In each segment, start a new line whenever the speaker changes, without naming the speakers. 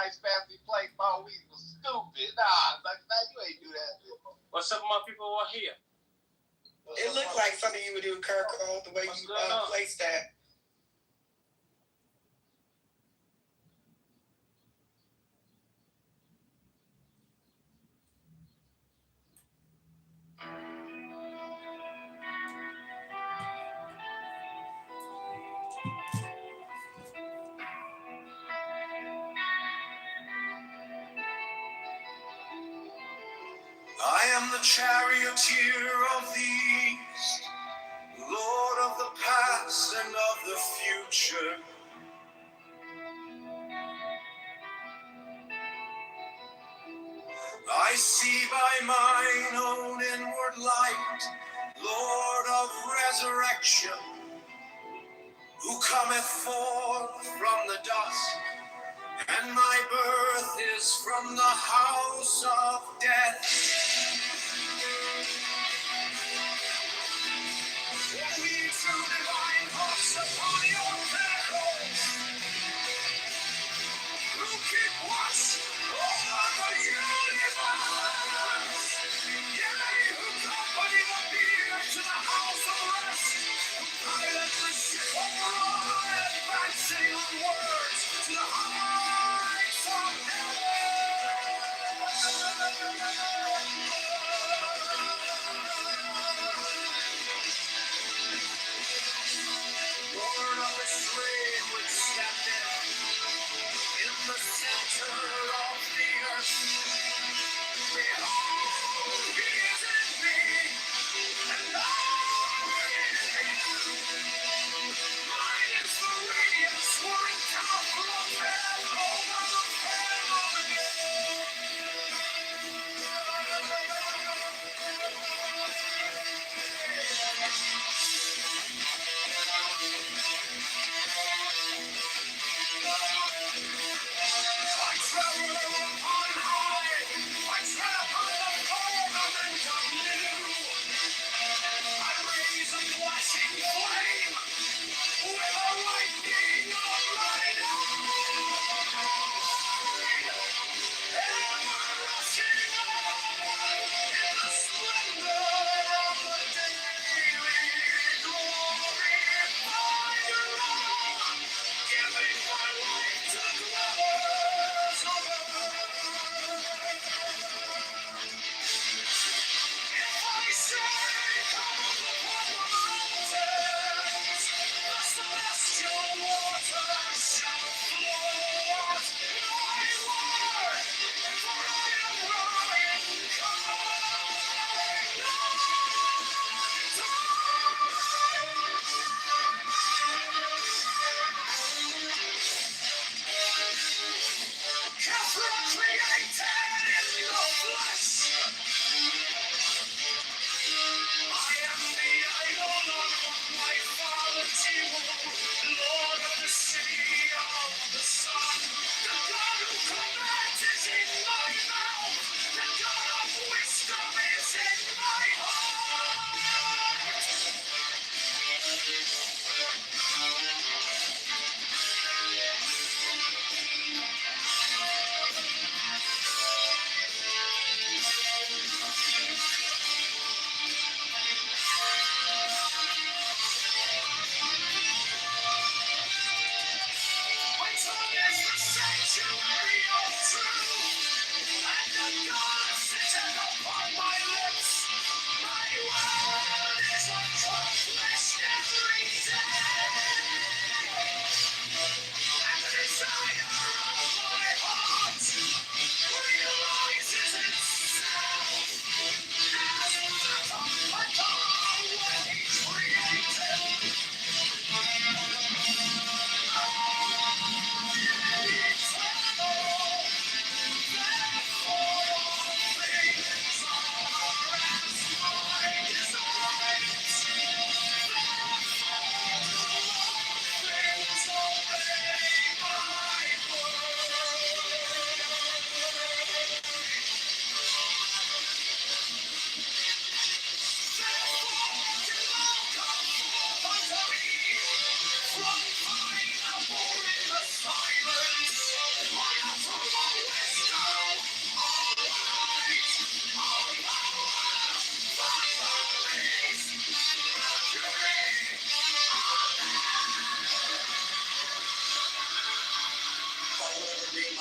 nice fancy plate before we was stupid. Nah, like, man, you ain't do that.
Well, some of my people were here.
It looked like something you would do, Kirko, the way you placed that.
I am the charioteer of the east, Lord of the past and of the future. I see by mine own inward light, Lord of resurrection, who cometh forth from the dust, and my birth is from the house of death. We true divine hosts upon your pinnacles, who keep watch over the universe. Yea, who company the beer to the house of rest, who pilot the ship of war, advancing onwards to the heights of born of a slave which standeth in the center of the earth. Behold, he is in me, and I in him. Mine is the radiance, swelling down from heaven over the family. I travel on high, I tread upon the firmament of new. I raise a flashing flame with a lightning of light.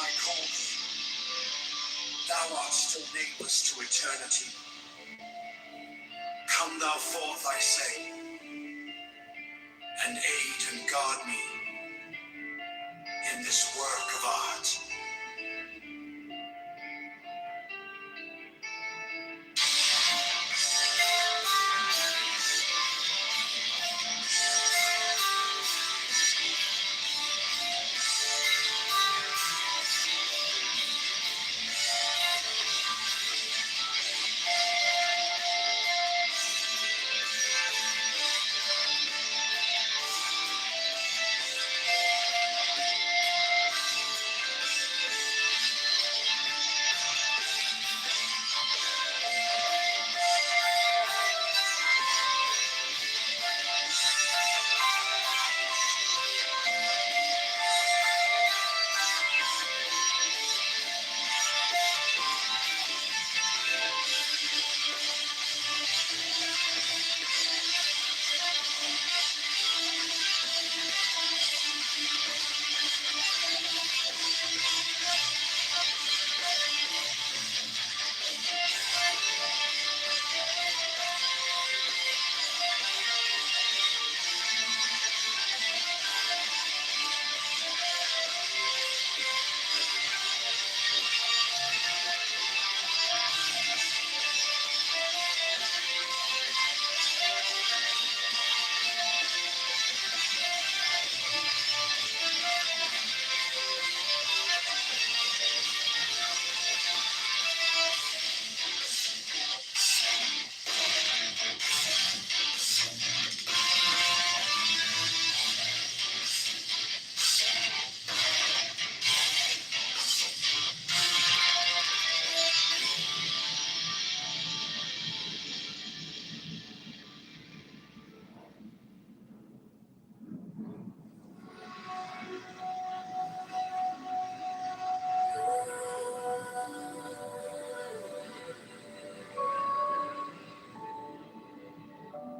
my call. Thou art still nameless to eternity. Come thou forth, I say, and aid and guard me in this work of art.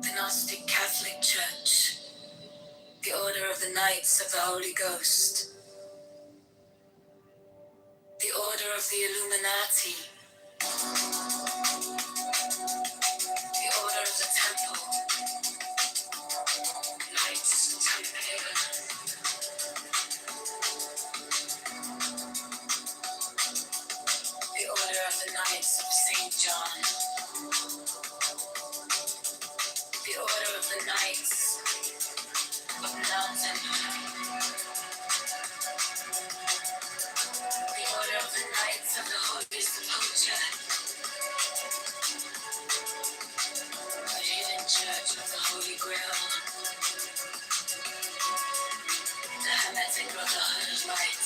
The Gnostic Catholic Church, the Order of the Knights of the Holy Ghost, the Order of the Illuminati, the Order of the Temple, Knights Templar, the Order of the Knights of St. John, the Order of the Knights of Mountain, the Order of the Knights of the Holy Sepulchre, the Hidden Church of the Holy Grail, the Hermetic Brotherhood of Light,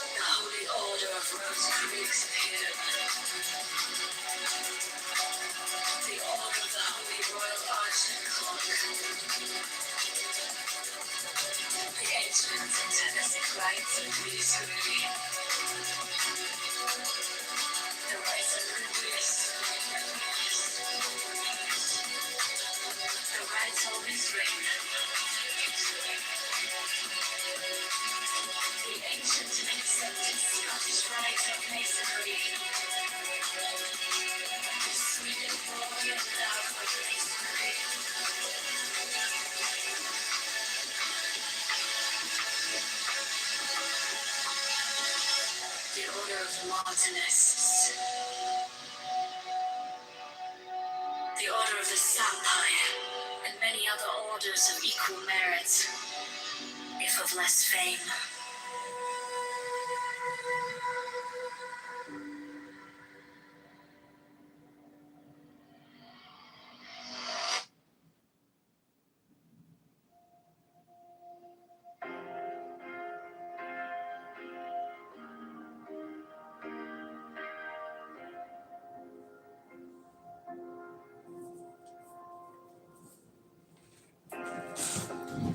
the Holy Order of Rosicrucians here, the Order of the Holy Royal Arch and Cloak, the Ancient Tenestic Rites of Priesthood, the Rites of Rubius, the Rites of Israel, the ancient and accepted Scottish Rite of Masonry, the sweet and holy love of Masonry, the Order of the Martinists, the Order of the Sapphire, and many other orders of equal merit, if of less fame.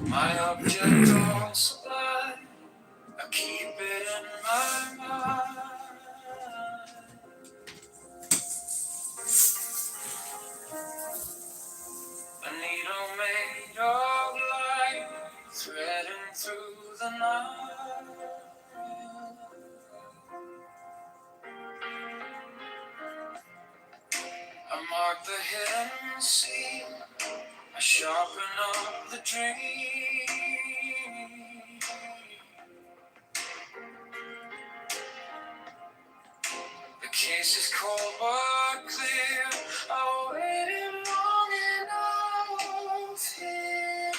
My object all supply, I keep it in my mind. A needle made of light, threading through the night. mark the hidden scene. I sharpen up the dream. The case is cold but clear. I waited long enough here.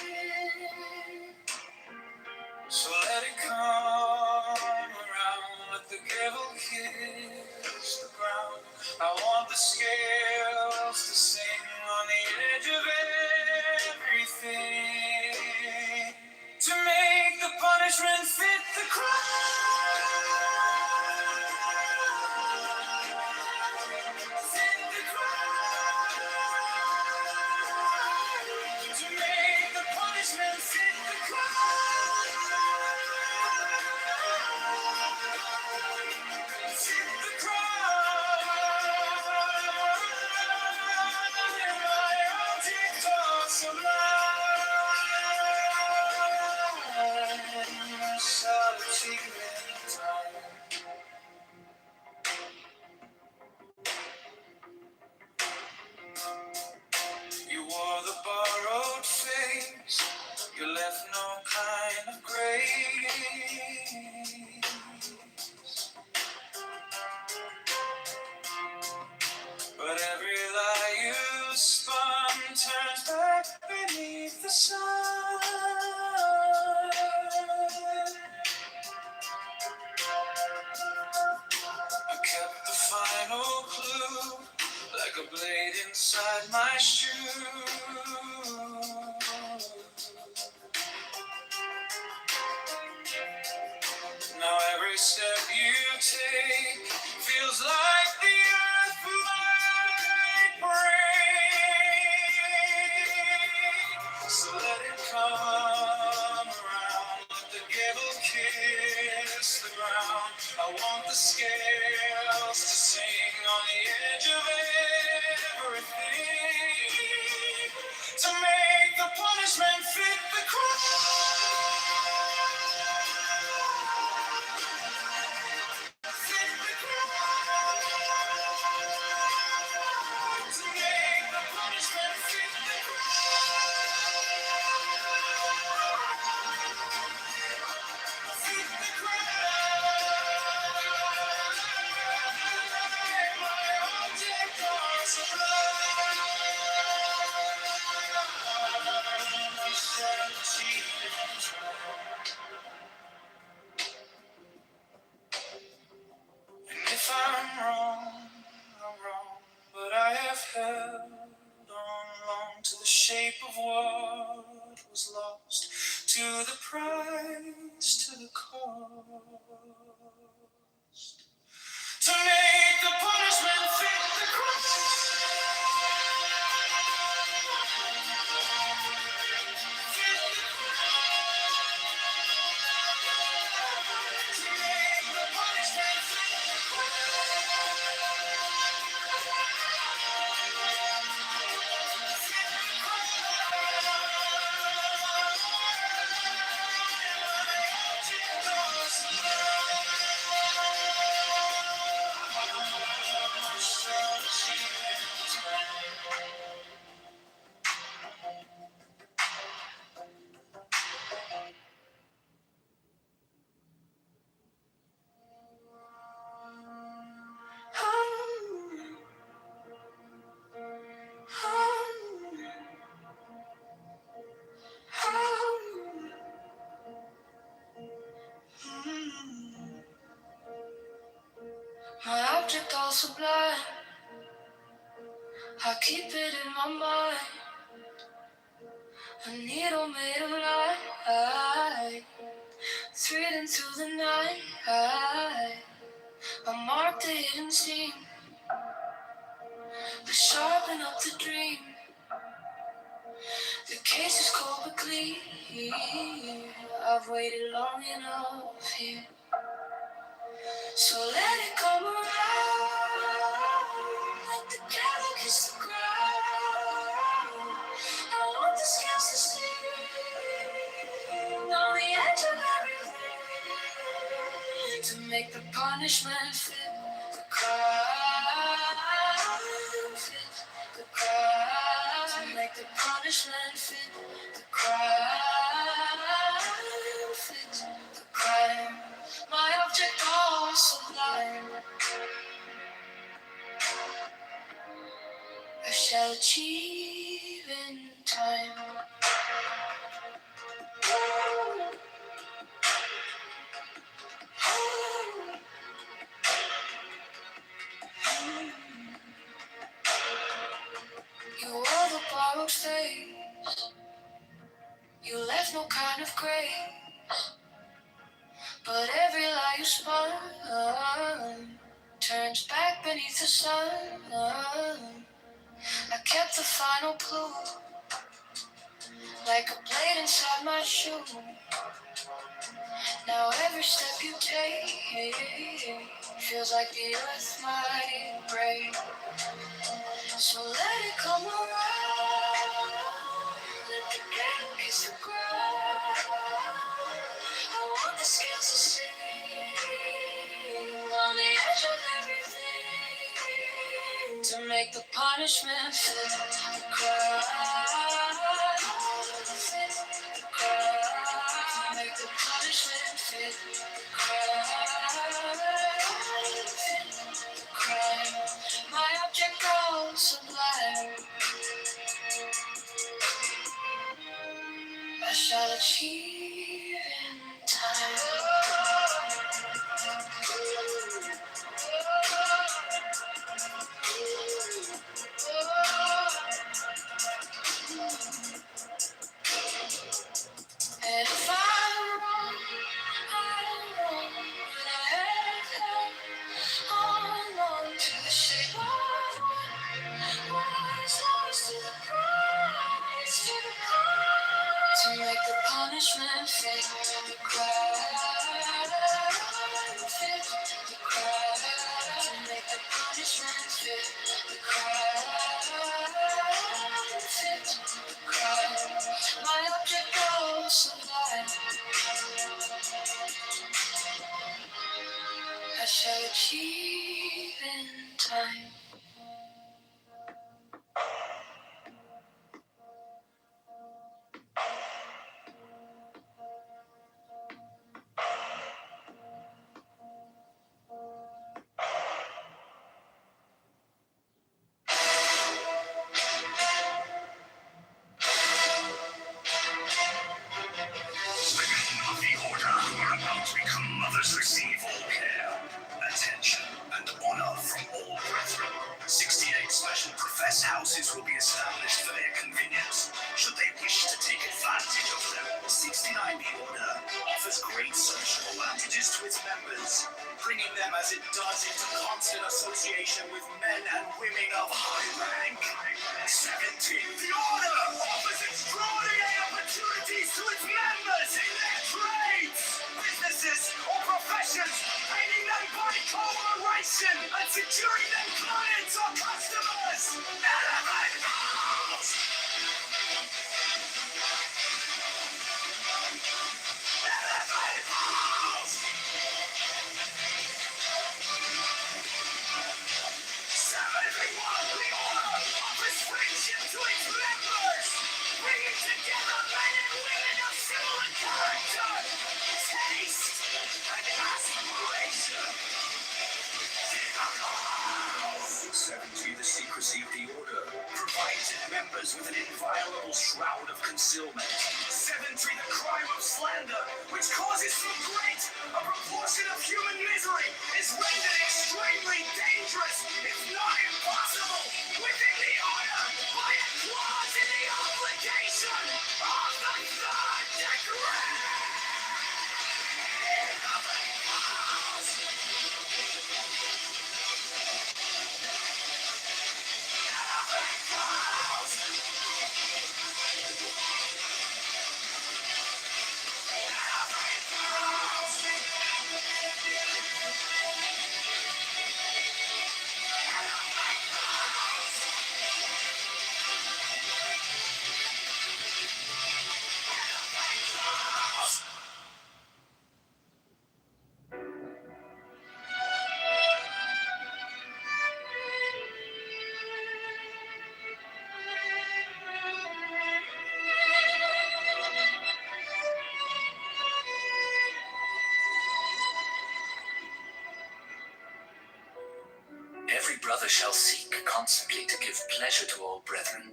So let it come around, let the gavel kiss the ground. I want the scales to sing on the edge of everything, to make the punishment fit the crime. Fit the crime. To make the punishment fit the crime. Fit the crime. My object sublime. Solitude in time. You wore the borrowed face, you left no kind of grace. But every lie you spun turns back beneath the sun. I kept the final clue, like a blade inside my shoe. Now every step you take feels like the earth might break. So let it come around, let the gavel kiss the ground. I want the scales to sing on the edge of everything, to make the punishment fit the crime. Fit the crime. To make the punishment fit the crime. Fit the crime. My object are and if I'm wrong, I'm wrong, but I have held on long to the shape of what was lost, to the price, to the cost, to make the punishment fit the crime. Fit the crime. To make the punishment fit the my object all sublime, I keep it in my mind. A needle made of light, threading through the night. I mark the hidden scene, I sharpen up the dream. The case is cold but clear. I've waited long enough here, so let it come around. Let the cattle kiss the ground. I want the scales to sing on the edge of everything, to make the punishment fit the crime. Fit crime, to make the punishment fit the crime, fit the crime. My object all sublime, I shall achieve in time. You wore the borrowed face, you left no kind of grace, but every lie you spun turns back beneath the sun. I kept the final clue, like a blade inside my shoe. Now every step you take feels like the earth might break. So let it come around, let the gale kiss the ground. I want the scales to sing on the edge of everything, to make the punishment fit the crime, fit the crime, to make the punishment fit the crime, fit the crime. My object all sublime, I shall achieve in time. And if I'm wrong, I'm wrong. But I held on to the shape of what is lost to the prize, to the prize. To make the punishment fit the crime, fit the crime. To make the punishment fit the crime, fit the crime. My object goes sublime, I shall achieve in time.
Mothers receive all care, attention, and honor from all brethren. 68 special professed houses will be established for their convenience, should they wish to take advantage of them. 69 The Order offers great social advantages to its members, bringing them as it does into constant association with men and women of high rank. 70 The Order offers extraordinary opportunities to its members in their trades, businesses, or professions, paying them by cooperation and securing them clients or customers. Elevate house! Elevate house! 71 The Order offers friendship to its members, bringing together men and women of similar character, taste, and aspiration. 70 The Secrecy of the Order provides its members with an inviolable shroud of concealment. 70 The Crime of Slander, which causes so great a proportion of human misery, is rendered extremely dangerous, if not impossible, within the order by a clause in the obligation of the third degree. every brother shall seek constantly to give pleasure to all brethren,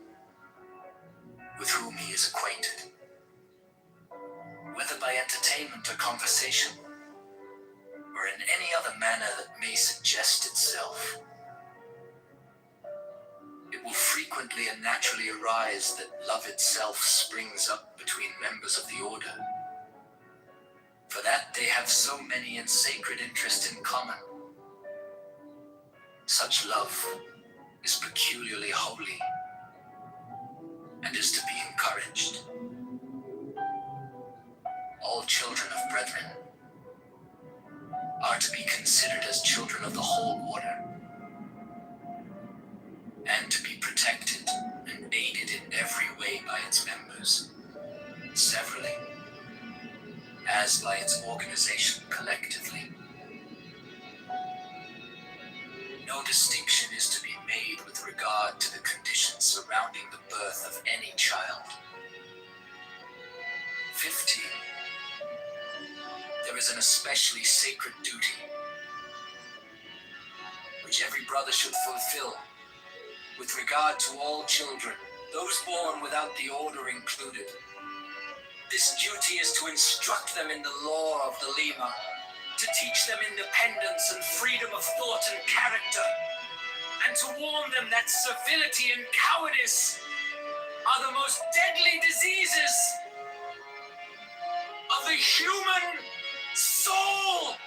with whom he is acquainted, whether by entertainment or conversation, or in any other manner that may suggest itself. It will frequently and naturally arise that love itself springs up between members of the order, for that they have so many and sacred interests in common. Such love is peculiarly holy, and is to be encouraged. All children of brethren are to be considered as children of the whole order, and to be protected and aided in every way by its members, severally, as by its organization collectively. No distinction is to be made with regard to the conditions surrounding the birth of any child. 15. There is an especially sacred duty which every brother should fulfill with regard to all children, those born without the order included. This duty is to instruct them in the law of the Lima, to teach them independence and freedom of thought and character, and to warn them that servility and cowardice are the most deadly diseases of the human soul.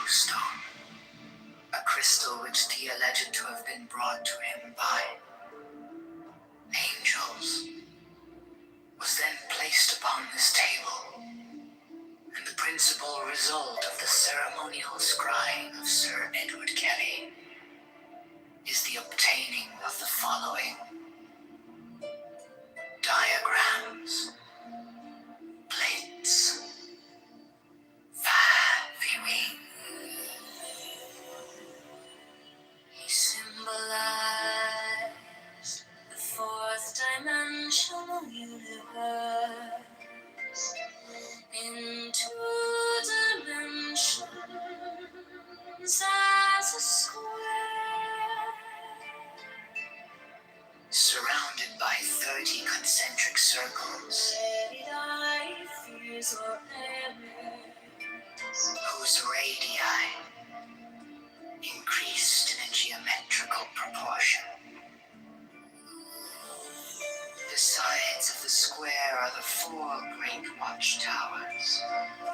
Stone, a crystal which he alleged to have been brought to him by angels, was then placed upon this table, and the principal result of the ceremonial scrying of Sir Edward Kelly is the obtaining of the following diagrams, plates, viewing. He symbolized the fourth dimensional universe in 2 dimensions as a square, surrounded by 30 concentric circles, whose radii increased in a geometrical proportion. The sides of the square are the 4 great watchtowers,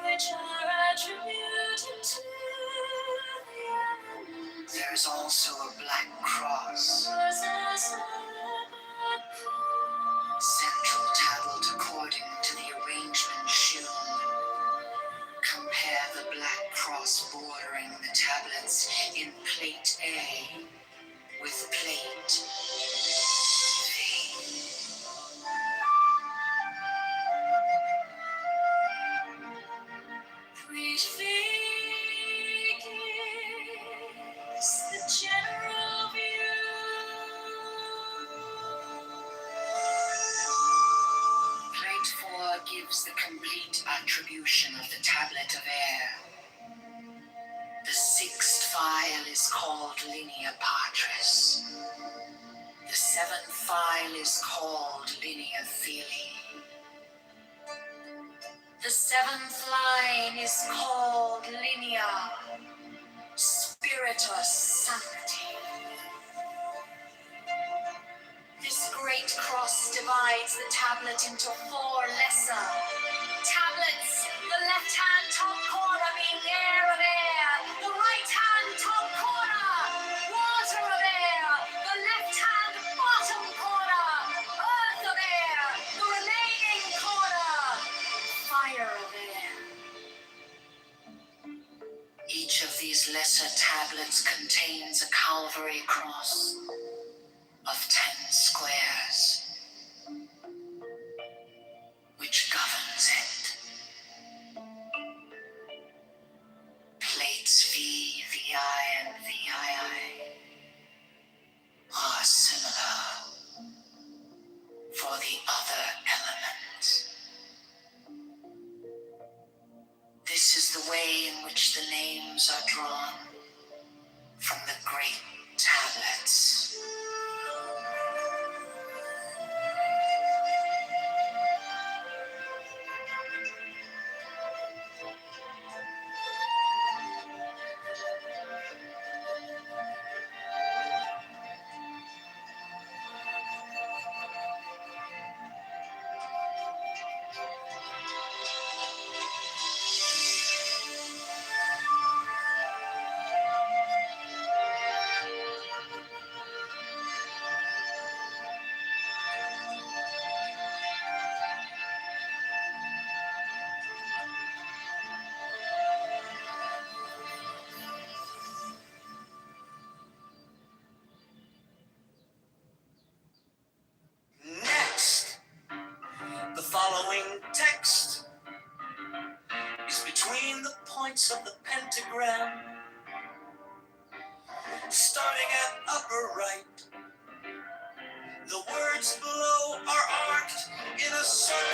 which are attributed to the elements. There's also a black cross, central tabled according to the arrangement shown. Compare the black cross bordering the tablets in plate A with plate V. Prefigures the general view. Plate 4 gives the complete attribution of the tablet of air. The 6th file is called linea patris. The 7th file is called linea filii. The 7th line is called linea spiritus sancti. This great cross divides the tablet into 4 lesser tablets, the left-hand top corner being air of air, the right-hand top corner water of air, the left-hand bottom corner earth of air, the remaining corner fire of air. Each of these lesser tablets contains a Calvary cross, of 10 squares, which governs it. Plates V, VI, and VII are similar for the other elements. This is the way in which the names are drawn from the great tablets. Next, the following text is between the points of the pentagram, starting at upper right. The words below are arced in a circle.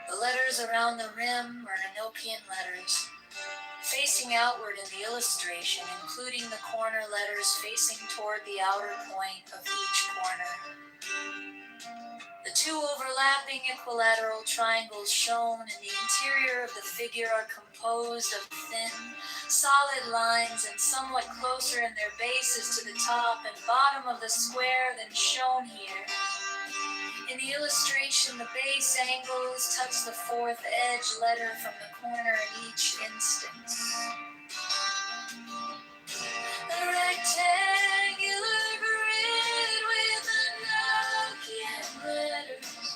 The letters around the rim are Enochian letters, facing outward in the illustration, including the corner letters facing toward the outer point of each corner. The two overlapping equilateral triangles shown in the interior of the figure are composed of thin, solid lines and somewhat closer in their bases to the top and bottom of the square than shown here. In the illustration, the base angles touch the fourth edge letter from the corner in each instance. The rectangular grid with Enochian letters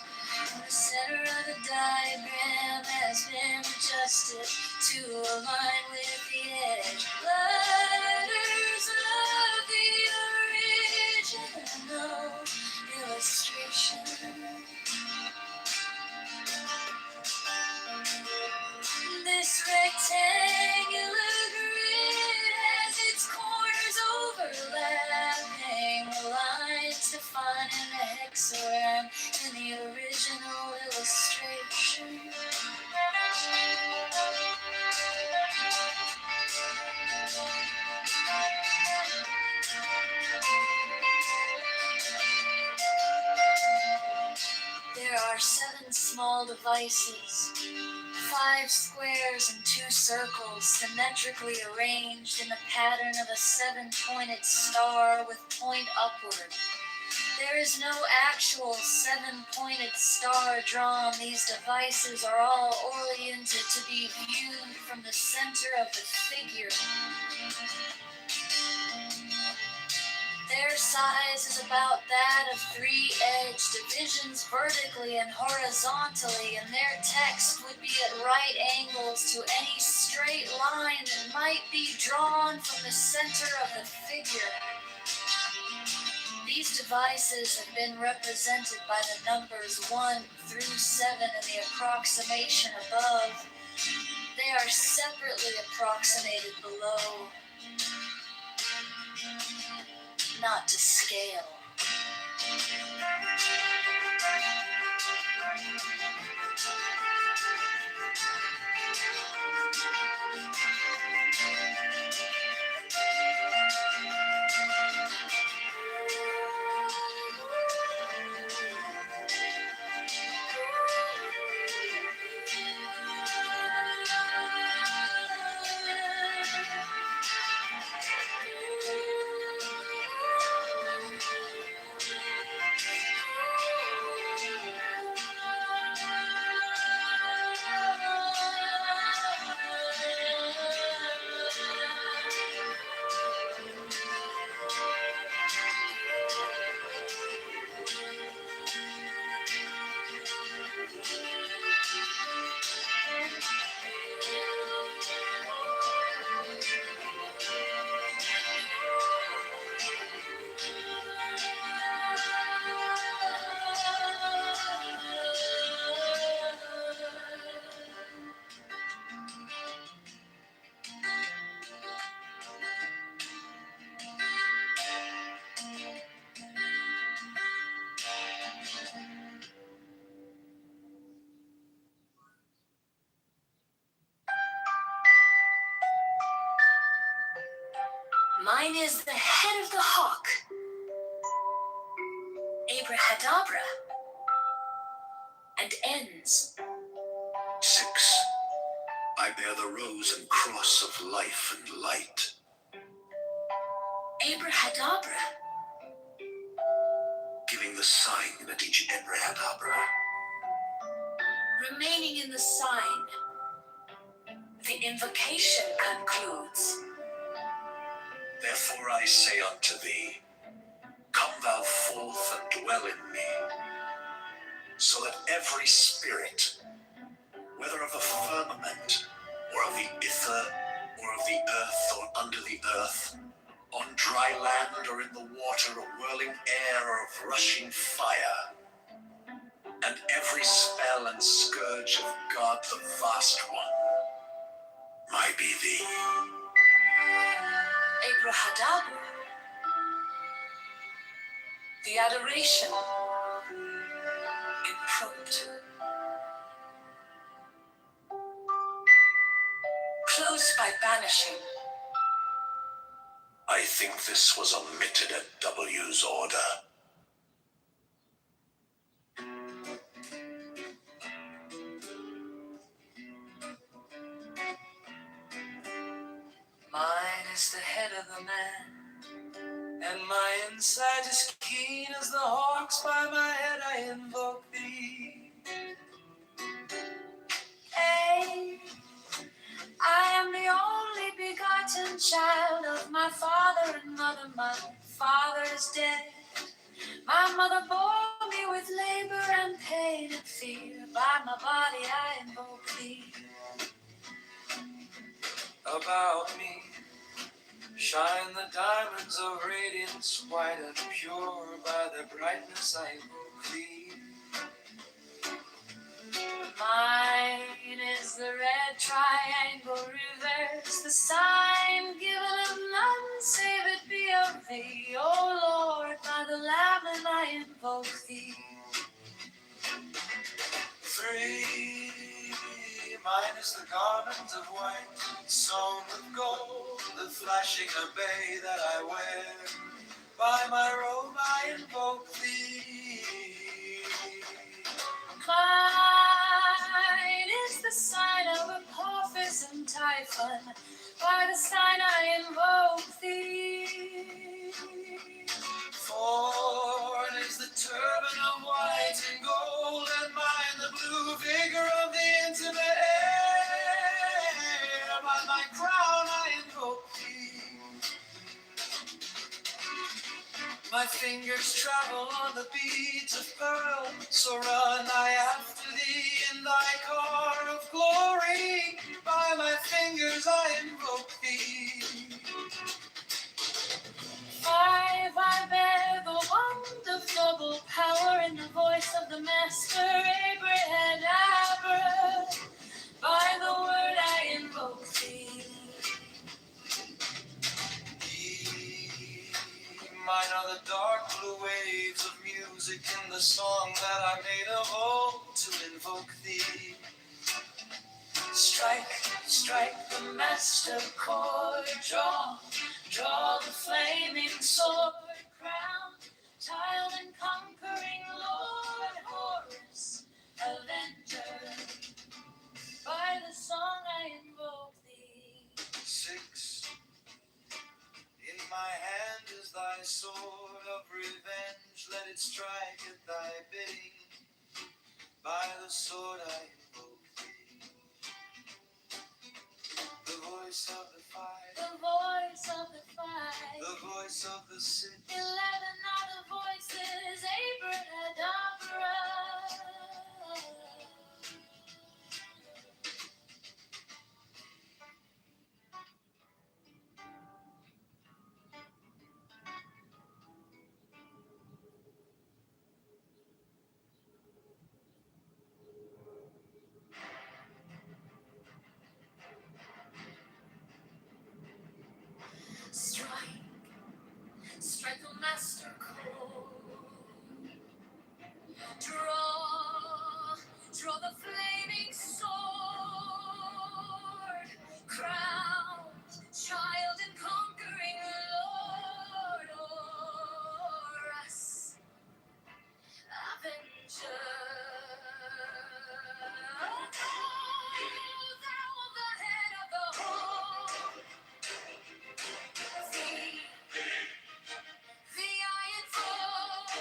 in the center of the diagram has been adjusted to align with the edge letters of the original illustration. This rectangular grid has its corners overlapping the lines defining the hexagram in the original illustration.
There are 7 small devices, 5 squares and 2 circles, symmetrically arranged in the pattern of a 7-pointed star with point upward. There is no actual 7-pointed star drawn. These devices are all oriented to be viewed from the center of the figure. Their size is about that of 3-edged divisions vertically and horizontally, and their text would be at right angles to any straight line that might be drawn from the center of the figure. These devices have been represented by the numbers 1 through 7 in the approximation above. They are separately approximated below. Not to scale. Mine is the head of the hawk, abrahadabra, and ends.
6. I bear the rose and cross of life and light.
Abrahadabra.
Giving the sign at each abrahadabra.
Remaining in the sign, the invocation concludes.
Therefore I say unto thee, come thou forth and dwell in me, so that every spirit, whether of the firmament, or of the ether, or of the earth, or under the earth, on dry land or in the water, a whirling air or of rushing fire, and every spell and scourge of God the Vast One, might be thee.
Abrahadabra. The adoration. Impromptu. Closed by banishing.
I think this was omitted at W's order.
Mine is the head of the man, and my insight is keen as the hawk's. By my head I invoke thee. Hey, I am the only begotten child of my father and mother. My father is dead. My mother bore me with labor and pain and fear. By my body I invoke thee. About me shine the diamonds of radiance, white and pure. By their brightness I invoke thee. Mine is the red triangle reverse, the sign given of none save it be of thee. O Lord, by the Lamb and I invoke thee. 3. Mine is the garment of white, sewn with gold, the flashing obey that I wear. By my robe I invoke thee. Mine is the sign of Apophis and Typhon. By the sign I invoke thee.
Ford is the turban of white and gold, and mine the blue vigor of the intimate air. By my crown I invoke thee. My fingers travel on the beads of pearl, so run I after thee in thy car of glory. By my fingers I invoke thee.
Five, I bear the wand of double power in the voice of the master Abraham. By the word I invoke thee.
Mine are the dark blue waves of music in the song that I made of old to invoke thee.
Strike, strike the master chord, draw the flaming sword, crown, child and conquering Lord Horus, avenger. By the song I invoke thee.
6. In my hand is thy sword of revenge, let it strike at thy bidding. By the sword I invoke thee. The voice of the five,
The voice of the five,
the voice of the 6,
11 other voices, Abracadabra. Strike, strike the master chord. Draw the flaming sword. Crowned child and conquering Lord Horus, avenger. Thou the head of the whole. The iron folk,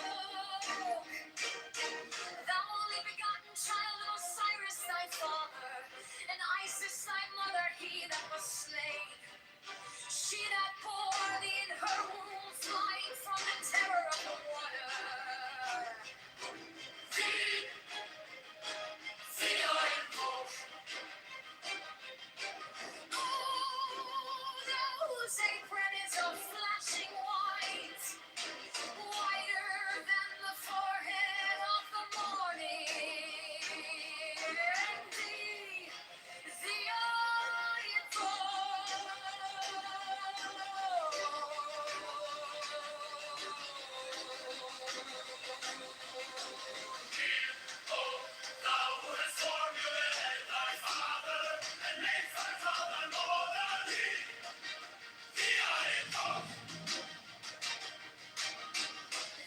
thou only begotten child of Osiris thy father, and Isis thy mother, he that was slain. She that bore thee in her womb, flying from the terror of the water. The iron folk. Oh, those aprons of flashing white, whiter than the forehead of the morning. The iron folk.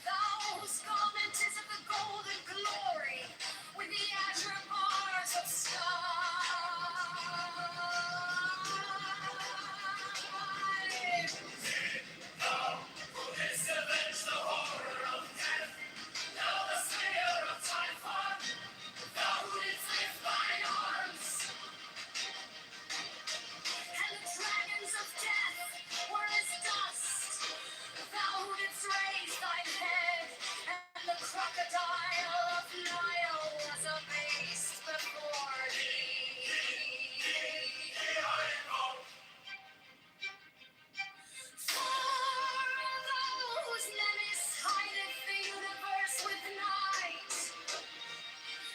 Those garments of the golden glory, with the azure bars of sky. And the dragons of death were as dust. Thou didst raise thine head, and the crocodile of Nile was abased before thee. For those nemes hideth the universe with night.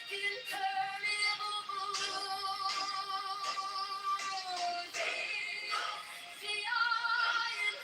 The impermeable blue, the iron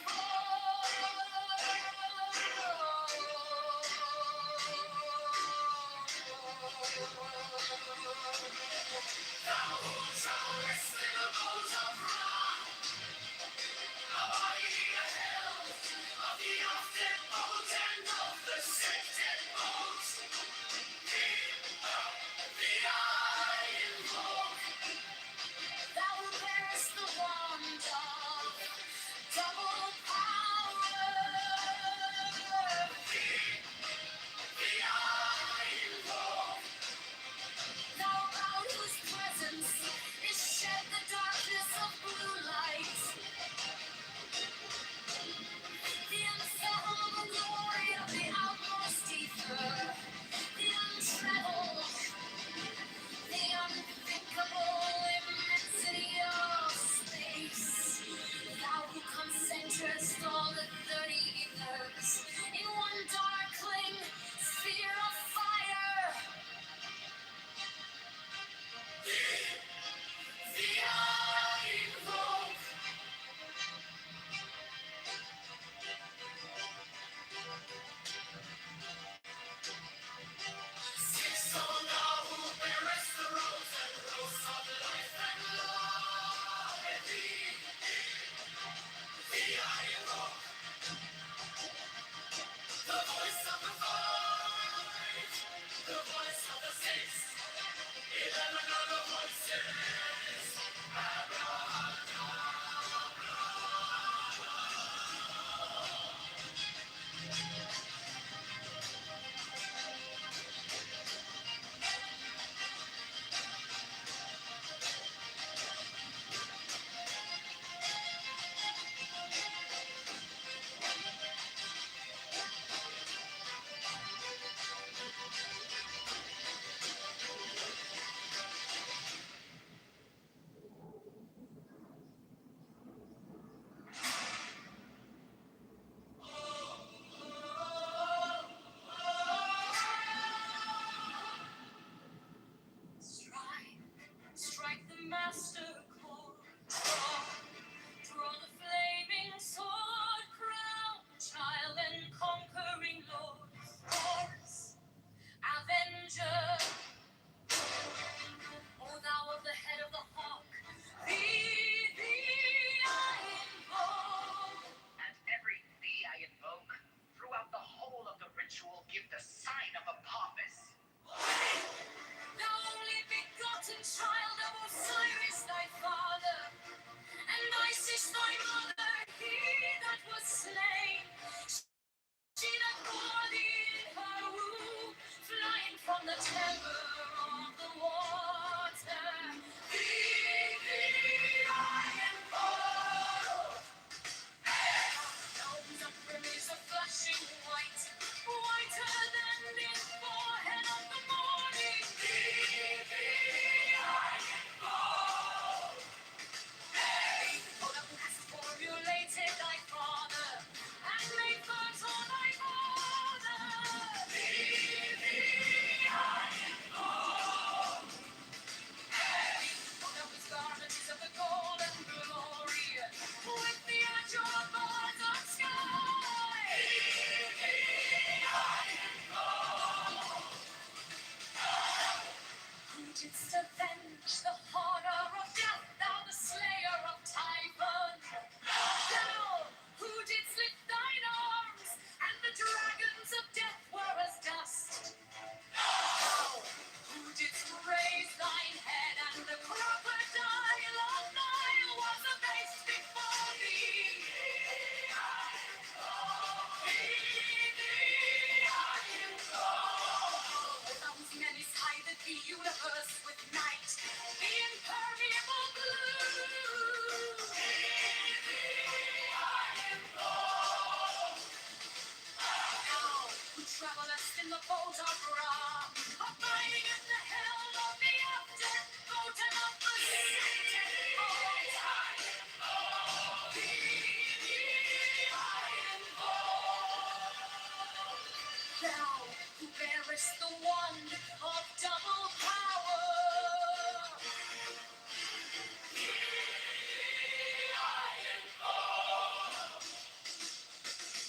travelers in the boat of Ra, abiding in the hell of the after, golden of the city. Thou who bearest the wand of double power.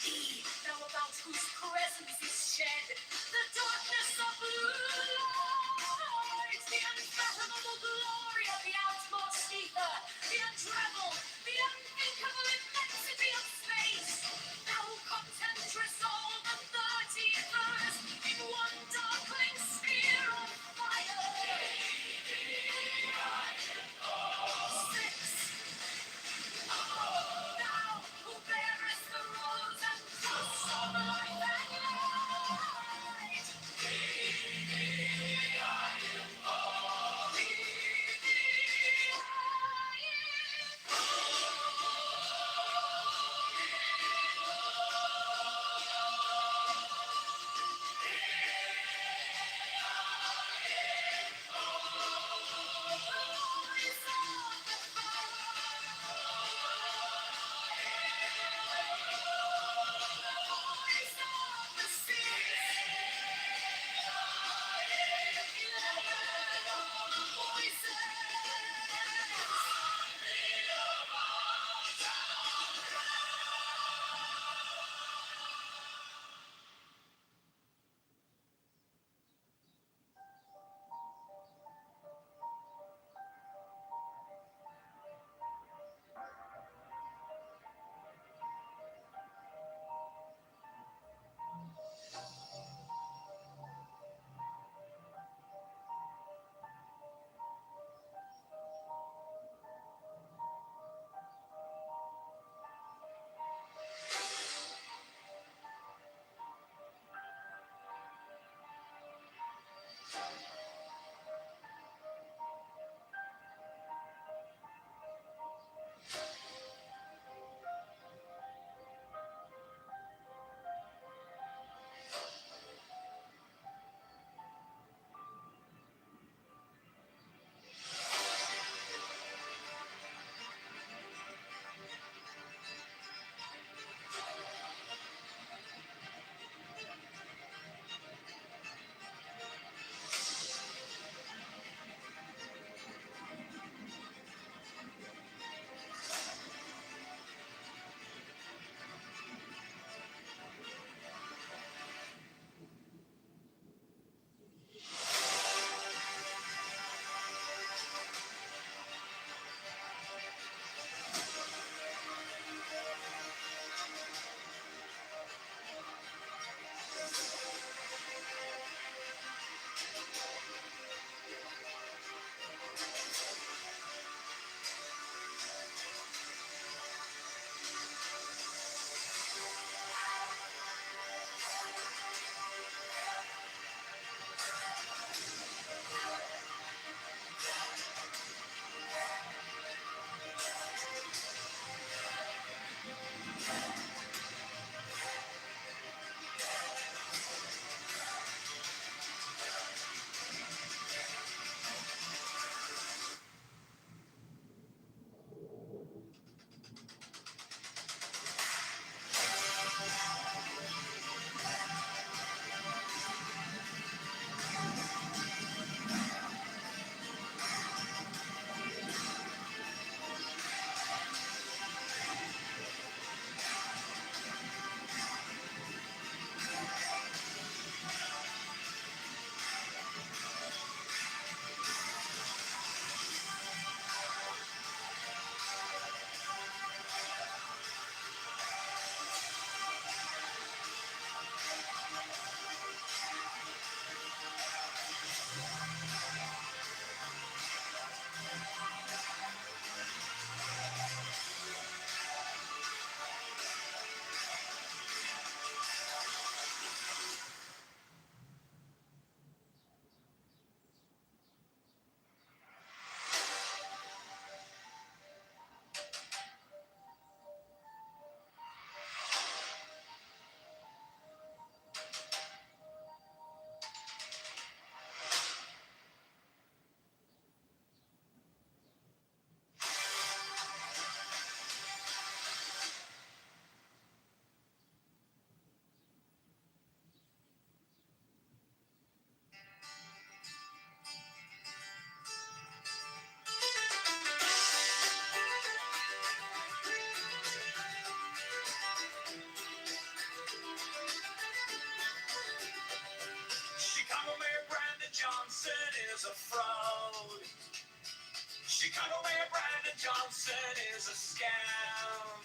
He, thou about whose presence is shed the darkness of blue light, the unfathomable glory of the outmost ether, the untraveled, the unthinkable immensity of space. Thou who concentrest all the 30 ethers in one darkling sphere of fire.
Johnson is a fraud. Chicago Mayor Brandon Johnson is a scam.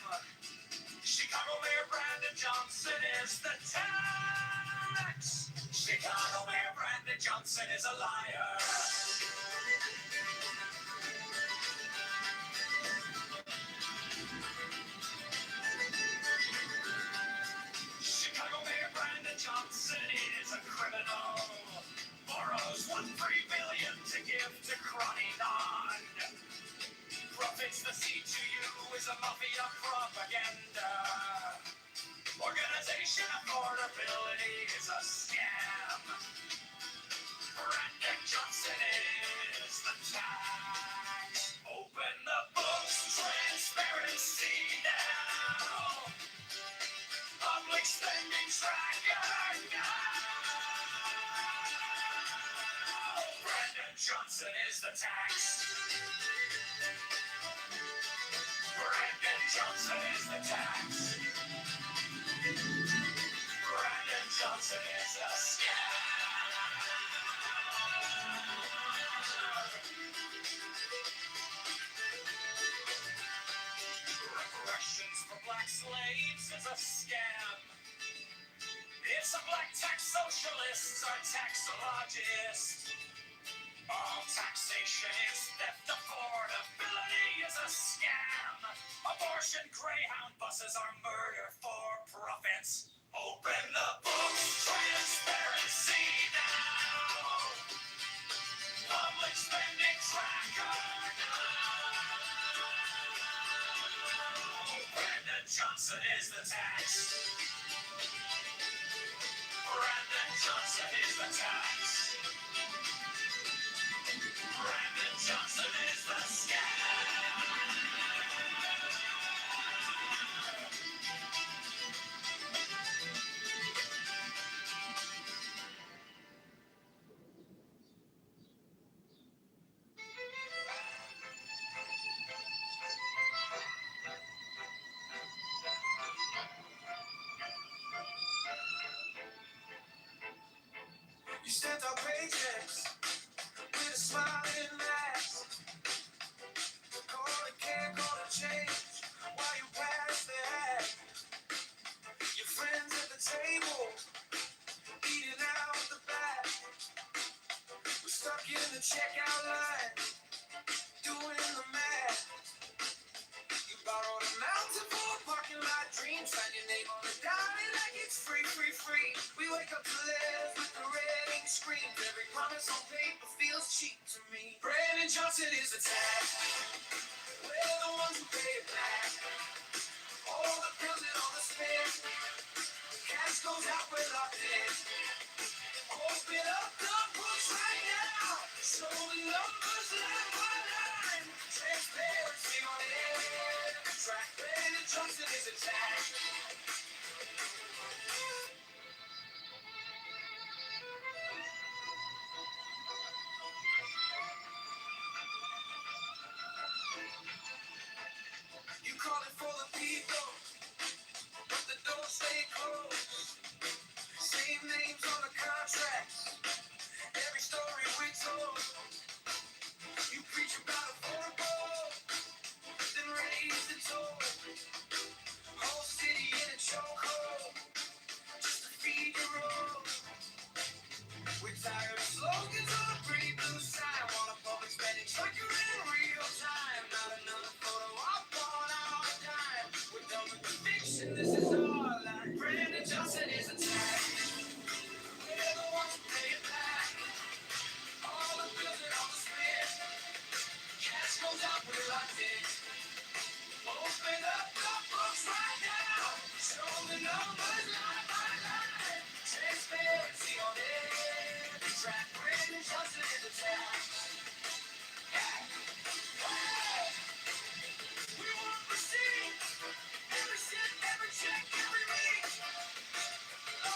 Chicago Mayor Brandon Johnson is the tax. Chicago Mayor Brandon Johnson is a liar. Chicago Mayor Brandon Johnson is a criminal. Borrows $1.3 billion to give to Cronynon. Profits the C2U is a mafia propaganda. Organization affordability is a scam. Brandon Johnson is the tax. Open the books, transparency now. Public spending tracker now. Brandon Johnson is the tax. Brandon Johnson is the tax. Brandon Johnson is a scam. Reparations for black slaves is a scam. It's a black tax socialists are taxologists. All taxation is theft. Affordability is a scam. Abortion Greyhound buses are murder for profits. Open the books, transparency now. Public spending tracker now. Brandon Johnson is the tax. Brandon Johnson is the tax. Brandon Johnson is the scam. You sent our paychecks with a smiling mask. Call it care, call it change. While you pass the hat, your friends at the table eating out the back. We're stuck in the checkout line, doing the math. You borrowed a mountain for a parking lot dream. Sign your name on the dime like it's free, free, free. We wake up to letters with the red ink screams. Every promise on paper feels cheap to me. Brandon Johnson is the tag. We're the ones who pay it back. All the pills and all the spin. Cash goes out, we're locked in. Open up the books right now. Show the numbers line by line. Transparency on every track. Brandon Johnson is a tag. You call it for the people, but the doors stay closed. Same names on the contracts, every story we told. You preach about affordable, then raise the toll. Whole city in a chokehold, just to feed your road. We're tired of slogans on a pretty blue sign. Want a public spending tracker in real time. Not another photo op on our dime. We're done with the fiction, this is our line. Brandon Johnson is a tag. We're the ones who pay it back. All the bills and all the spin. Cash goes out, we're locked in. Open up the books right now. Show the numbers line by line. Transparency on every track. Brandon Johnson is a tag. Hey, hey. We want receipts. Every cent, every check, every week. Oh.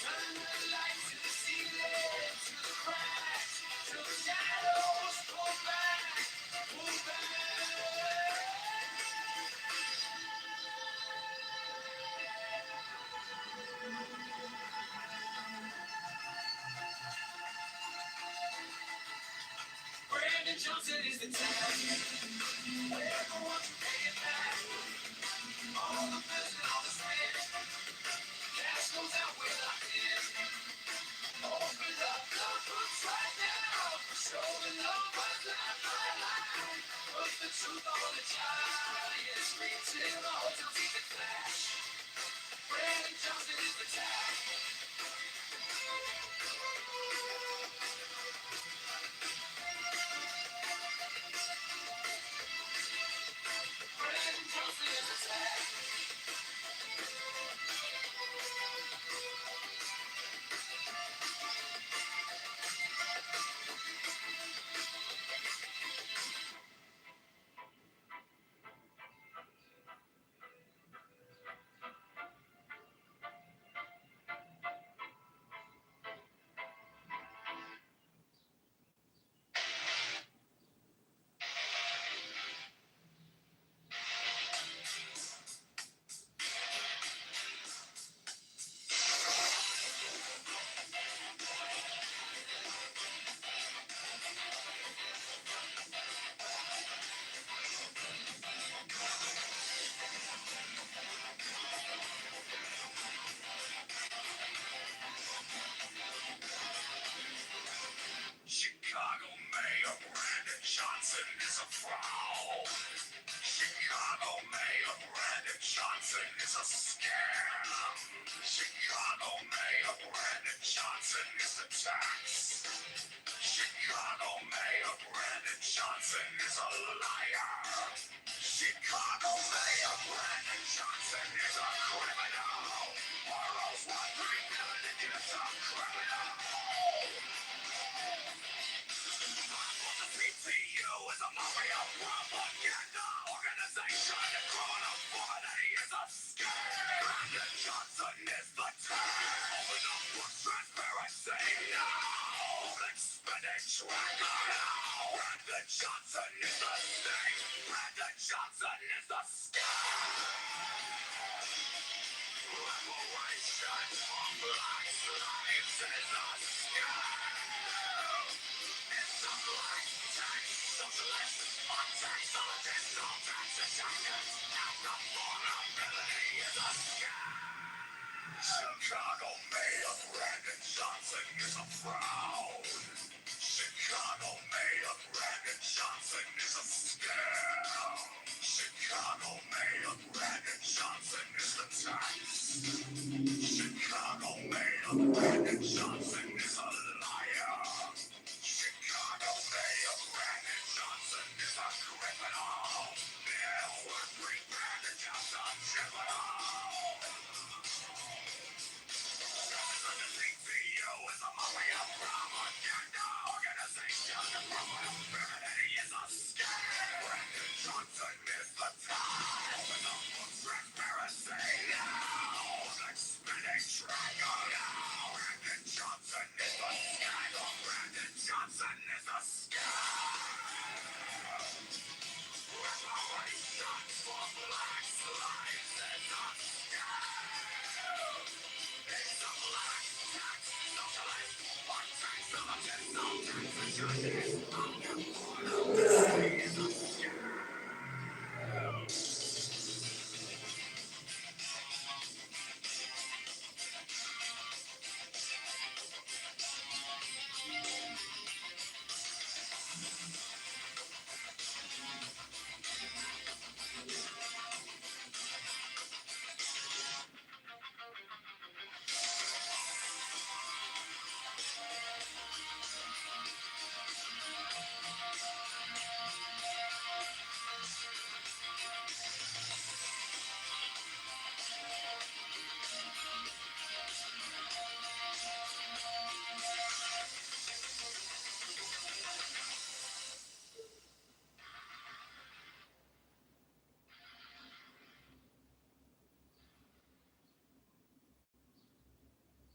Turn the lights to the ceiling, to the cracks, to the shadows. Pull back, pull back.
Johnson is the tag. We're the ones who pay it back. All the bills and all the spend. Cash goes out, we're locked in. Open up the books right now. Show the numbers that line. Put the truth on the giant screen till the hotel sees the flash. Brandon Johnson is the tag. Brandon Johnson is the tag.
Chicago Mayor Brandon Johnson is a fraud. Chicago Mayor Brandon Johnson is a scam. Chicago Mayor Brandon Johnson is the tax. Chicago Mayor Brandon Johnson is a liar. Chicago Mayor Brandon Johnson is a criminal. Morals 1 3 million is a criminal. PTU is a mafia propaganda organization. Criminality is a scam. Brandon Johnson is the tag. Open up for transparency now. Let's spend it track now. Brandon Johnson is the state. Brandon Johnson is the scam. Reparations for black slaves is a scam. It's a black tax socialist, untaxologist, no taxation. And affordability is a scam. Chicago Mayor Brandon Johnson is a fraud. Chicago Mayor Brandon Johnson is a scam. Chicago Mayor Brandon Johnson is the tax. Chicago Mayor Brandon Johnson is a liar. Chicago Mayor Brandon Johnson is a criminal. Bill would bring Brandon Johnson criminal. The PTU is a mafia propaganda organization. Criminality is a scam. Brandon Johnson is the time. Open up for transparency now. Let's spin it triangle now. Brandon Johnson is the scandal. Brandon Johnson is the scam. Reparations for black slaves is a scam. It's a black tax socialist. One tax socialist, no taxation. Affordability is a scam.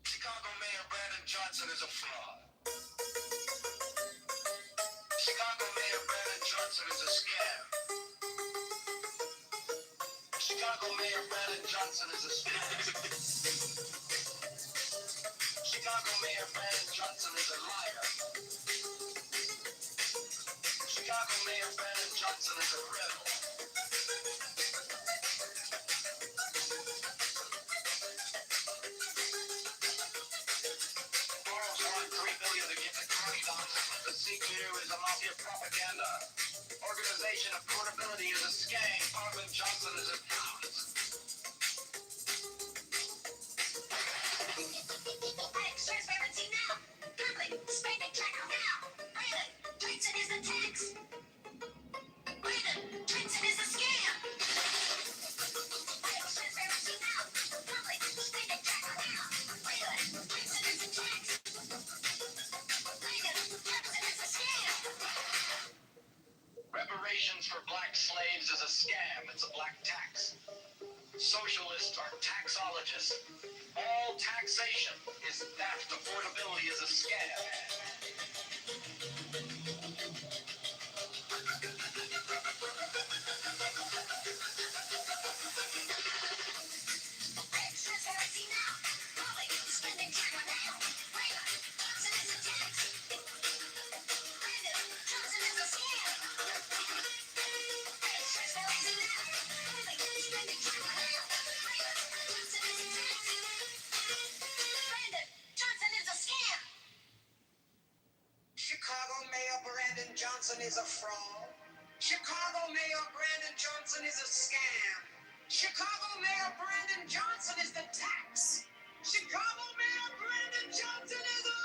Chicago Mayor Brandon Johnson is a fraud. Chicago Mayor Brandon Johnson is a scam. Chicago Mayor Brandon Johnson is a scam. Chicago Mayor Brandon Johnson is a liar. Chicago Mayor Brandon Johnson is a criminal. Borrows want $3 billion to give to crony Johnson. The CQ is a mafia propaganda. Organization of portability is a scam. Congressman Johnson is a
Transparency now. Public spending tracker now. Brandon Johnson is the tax. Brandon Johnson is a scam. Transparency now. Public spending tracker now. Brandon Johnson is the tax. Brandon Johnson is a scam.
reparations for black slaves is a scam. It's a black tax. Socialists are taxologists. All taxation is theft. Affordability is a scam.
Transparency now. Public spending tracker now. Brandon Johnson is a tax. Brandon Johnson is a scam. Transparency now. Public spending tracker now. Brandon Johnson is a tax. Brandon Johnson is a scam.
Chicago Mayor Brandon Johnson is a fraud. Chicago Mayor Brandon Johnson is a scam. Chicago Mayor Brandon Johnson is the tax. Chicago Mayor Brandon Johnson is a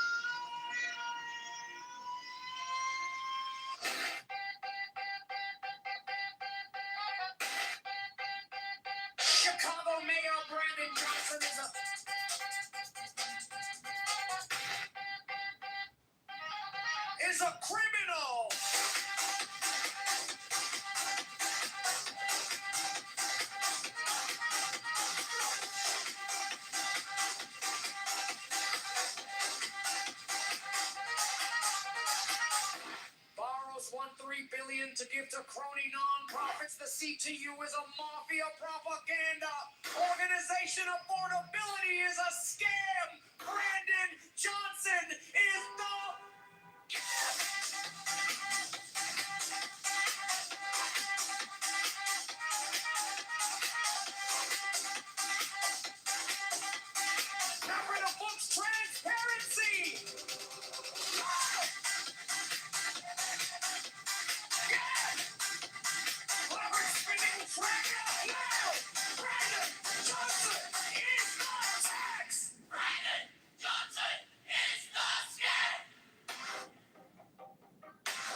Chicago Mayor Brandon Johnson is a criminal. Borrows $1.3 billion to give to crony nonprofits. The CTU is a mafia propaganda. Organization affordability is a scam. Brandon Johnson is the Cover the books transparency. Clever spinning tracker now. Brandon Johnson is the tax. Brandon Johnson is the scam.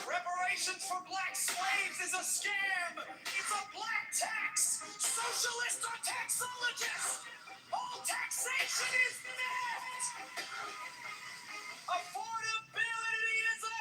Reparations for black slaves is a scam. It's a black tax. Socialists are taxologists. All taxation is theft. Affordability is a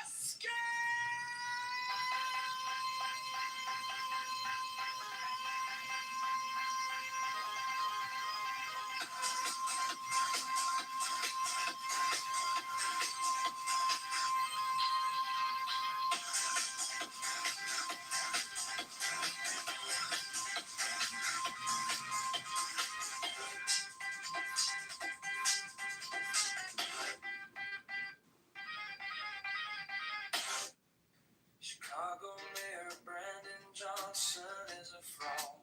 Chicago Mayor Brandon Johnson is a fraud.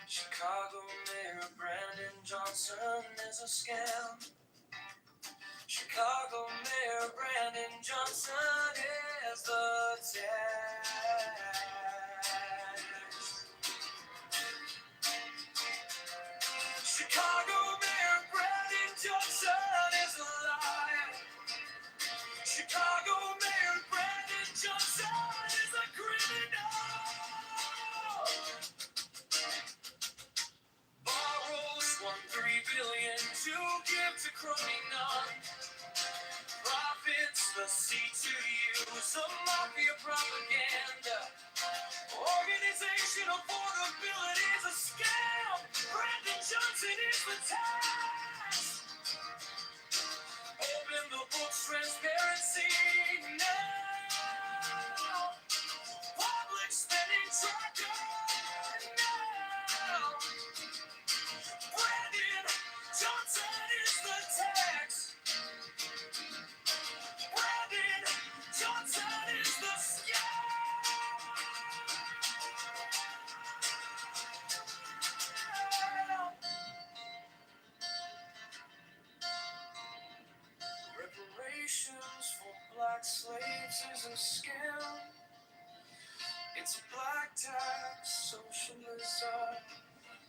Chicago Mayor Brandon Johnson is a scam. Chicago Mayor Brandon Johnson is the tax. Chicago Mayor Brandon Johnson is a liar. Chicago Mayor Brandon Johnson is a criminal. Borrows $1.3 billion to give to crony non-profits. The C2U is a mafia propaganda. Organization affordability is a scam. Brandon Johnson is the tax. Open the books, transparency now. Public spending tracker now. Brandon Johnson is the tax. Brandon Johnson is the scam.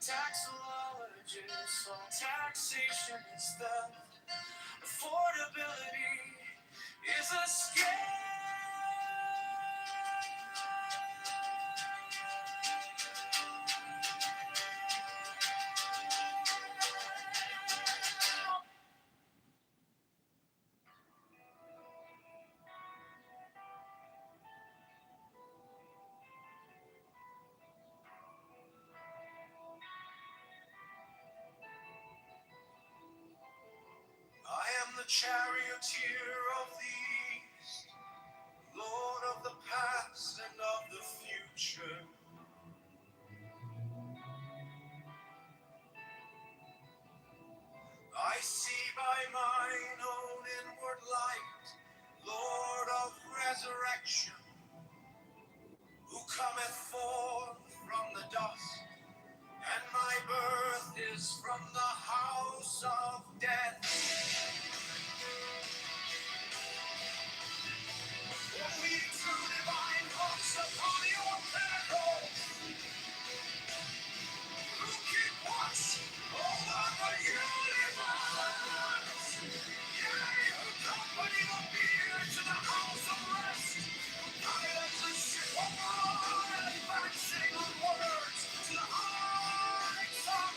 Taxologists, all taxation is theft. Affordability is a scam.
I am the charioteer of the east, Lord of the past and of the future. I see by mine own inward light, Lord of resurrection, who cometh forth from the dust, and my birth is from the house of death. We true divine looks upon your pinnacle, who keep watch over the universe. Yea, who company the beer to the house of rest, who pilots the ship of God, advancing onwards to the heights of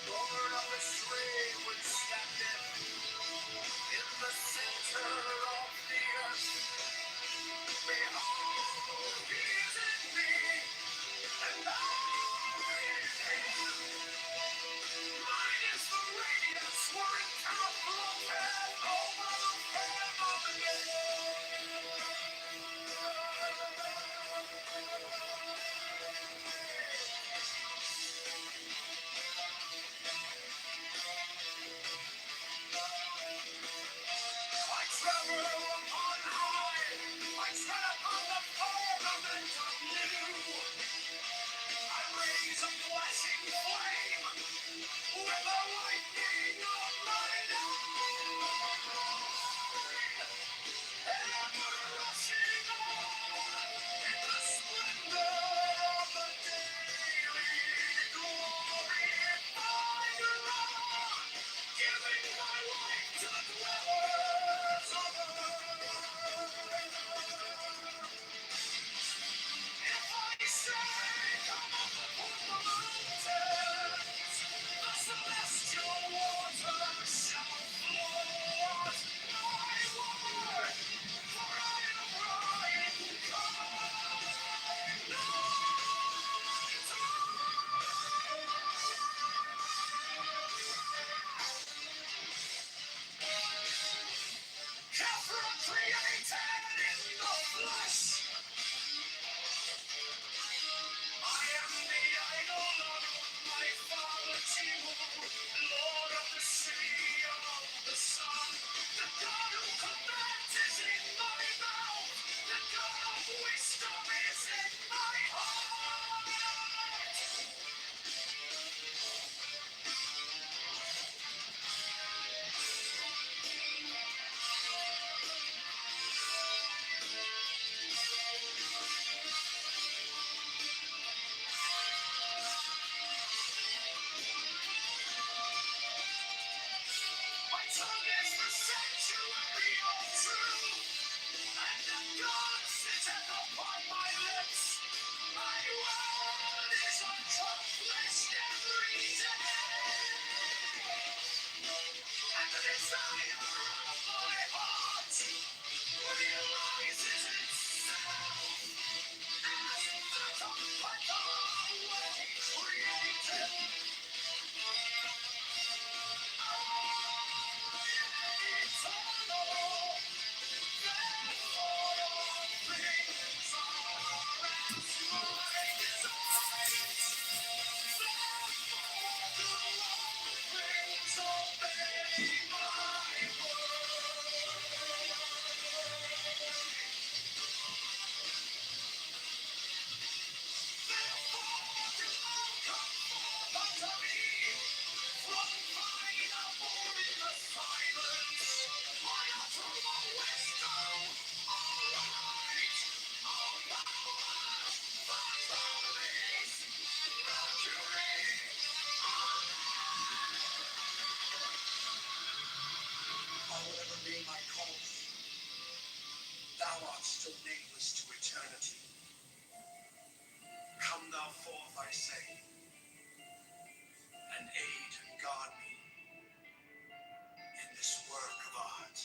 Lord of the tree which standeth in the center of the earth. Behold, he is in me, and I in him. Mine is the radiance wherein cometh broken over the I travel upon high, I tread upon the firmament of new. I raise a flashing flame with the lightning of my life. Ever rushing on in the splendor of the daily glory. Fire on, giving my life to the dwellers of earth. If I say, come up upon the mountains, the celestial waters shall flow at my word, for I am crying, come, Kitover created in the flesh. I am the idol of my father Kitover, Lord of the sea, of the sun. The God who commands is in my mouth. The God of wisdom is in my heart. My tongue is the sanctuary of truth, and the God sitteth upon my lips. My word is accomplished every day. And the desire of my heart realizes itself as the comforter way created. Eternal, therefore all things are as my desires. Therefore do all things obey my word. so nameless to eternity. Come thou forth, I say, and aid and guard me in this work of art.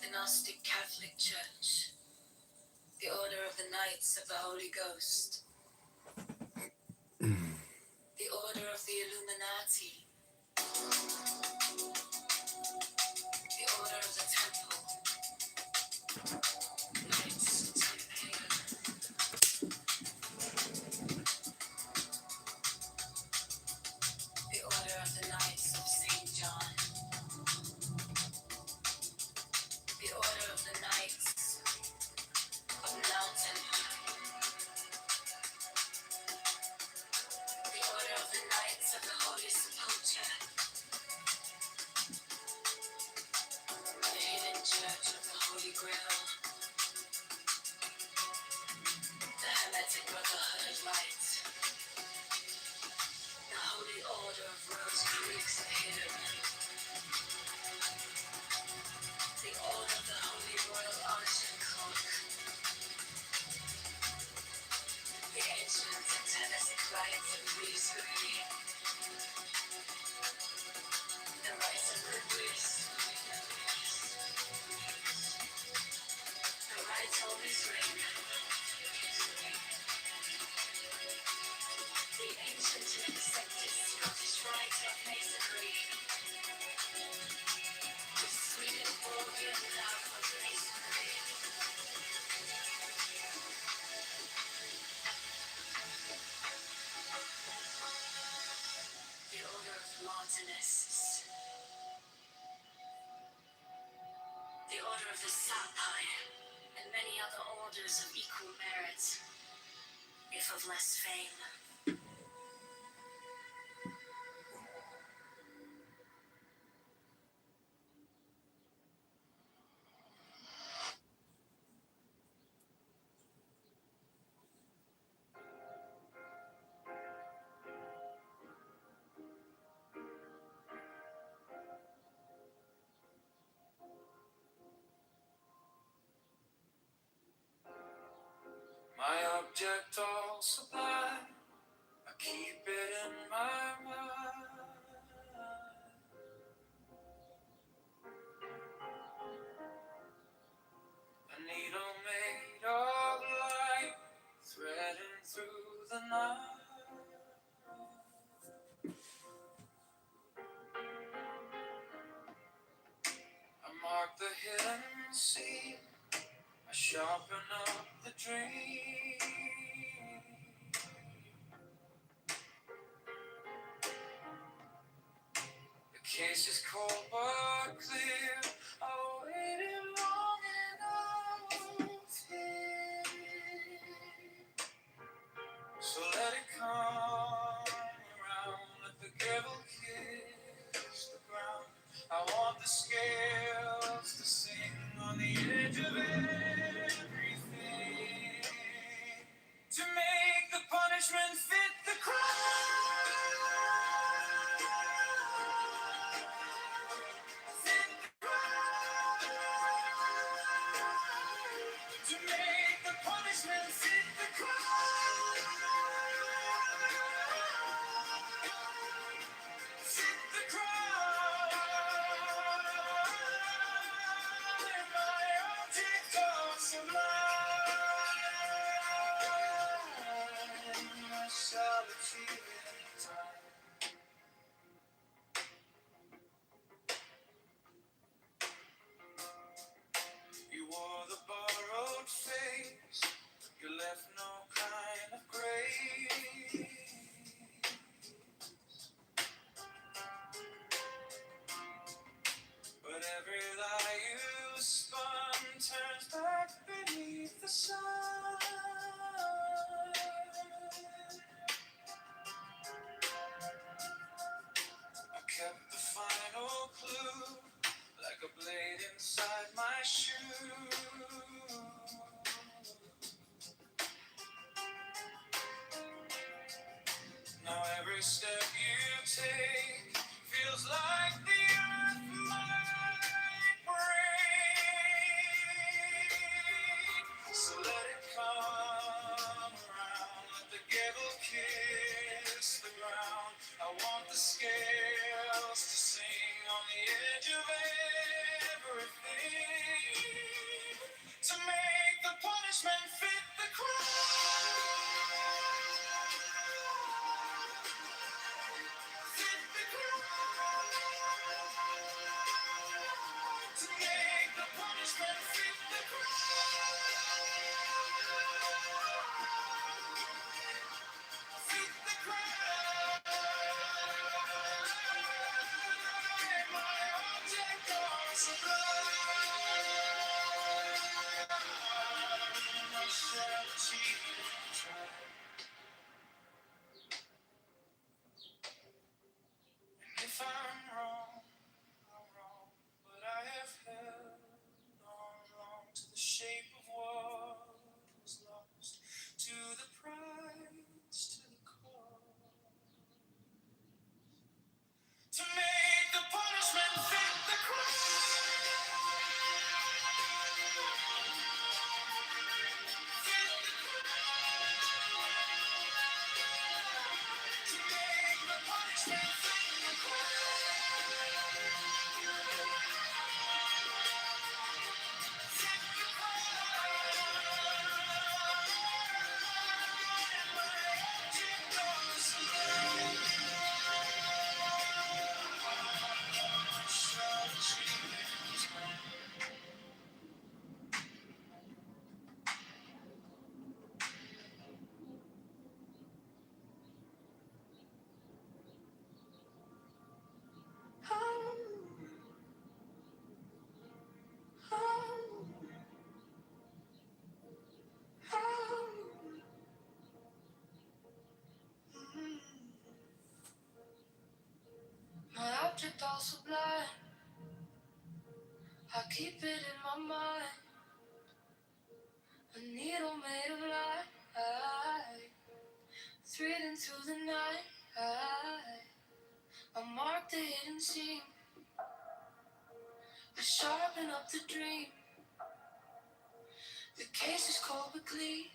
The Gnostic Catholic Church, the Order of the Knights of the Holy Ghost, the Order of the Illuminati, the Order of the Temple, Knights Templar, the Order of the Knights of St. John, the Order of the Knights of Mountain, the Order of the Knights of the Holy Sepulchre, the Hidden Church of the Holy Grail, the Hermetic Brotherhood of Light, the Holy Order of Rose Creeks of Hidden, the Order of the Holy Royal Arch and Cloak, the Ancient and Tennistic Rites of Reesbury, the Rites of Ridley's, the Rites Holy Ring, the Ancient and Accepted Scottish Rite of Masonry, the Swedenborgian love of Masonry, the Order of Martinists, the Order of the Sapphire, and many other orders of equal merit, if of less fame.
My object all sublime, I keep it in my mind. A needle made of light, threading through the night.
See, I sharpen up the dream. The case is cold but clear. I waited long enough here. So let it come around. Let the gavel kiss the ground. I want the scales to sing on the edge of everything, to make the punishment fit the crime. Fit the crime. To make the punishment fit the crime. Fit the crime. My object of sublime. I shall achieve it in time. You wore the borrowed face. You left no kind of grace. But every lie you spun turns back beneath the sun. I kept the final clue like a blade inside my shoe. Now every step you take feels like the earth might break. So let it come around, let the gavel kiss the ground. I want the scales to sing on the edge of everything, to make the punishment fit the crime. Fit the crime. To make the punishment fit the crime. Fit the crime. My object of sublime. I shall achieve it in time. And if I'm wrong, I'm wrong. But I have held on wrong to the shape of what was lost, to the price, to the cost, to make the punishment fit the crime. Fit the crime. To make the punishment fit the my object all sublime. I keep it in my mind. A needle made of light, threading through the night. I mark the hidden seam. I sharpen up the dream. The case is cold but clear.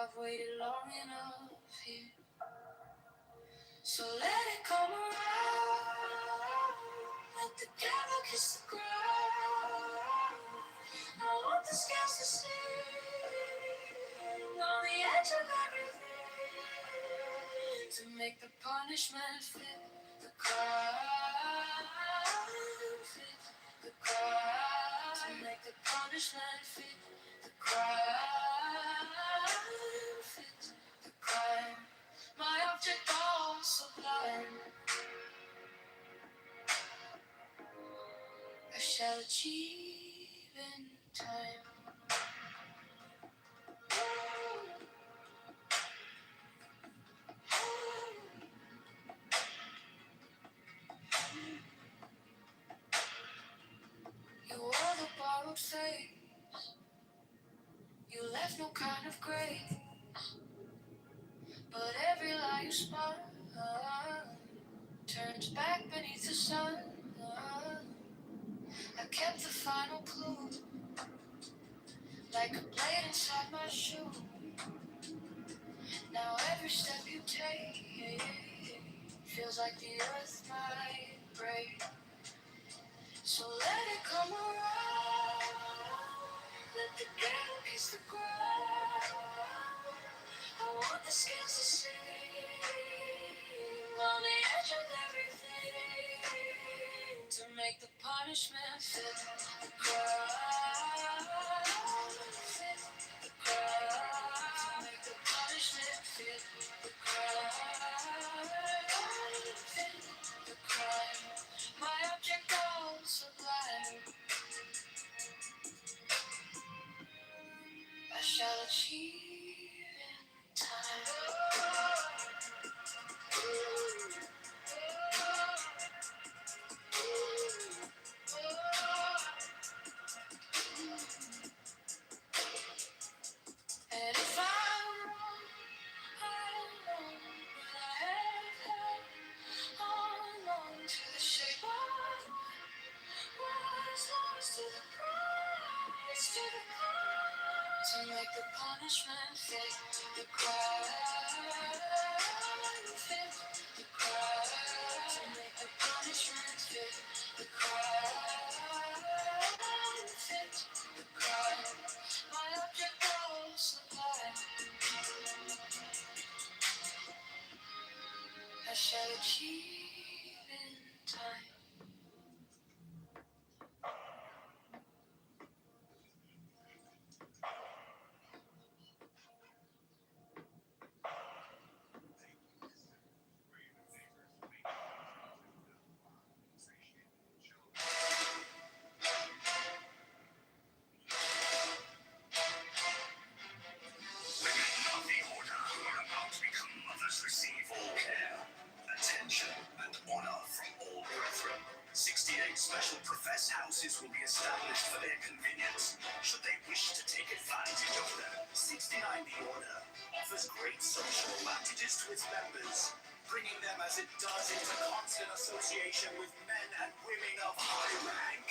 I've waited long enough here. So let it come around. Let the devil kiss the ground. I want the scales to sing on the edge of everything, to make the punishment fit the crime. Fit the crime, to make the punishment fit the crime, fit the crime. My object all sublime, I shall achieve in time. You wore the borrowed face, you left no kind of grace, but every lie you spun turns back beneath the sun. I kept the final clue, like a blade inside my shoe. Now every step you take feels like the earth might break. So let it come around, let the gale kiss the ground. I want the scales to sing on the edge of everything, to make the punishment fit the crime, fit the crime, to make the punishment fit the crime, fit the crime. My object all sublime, I shall achieve in time. And if I'm wrong, I'm wrong, but I have held on to the shape of was lost to the prize, to the prize, to make the punishment fit the crime, fit the crime, to make the punishment fit the crime, fit the crime. My object all sublime, I shall achieve in time.
Women of the order who are about to become mothers receive all care, attention, and honor from all brethren. 68 special profess houses will be established for their convenience, should they wish to take advantage of them. 69 The Order offers great social advantages to its members, bringing them as it does into constant association with men and women of high rank.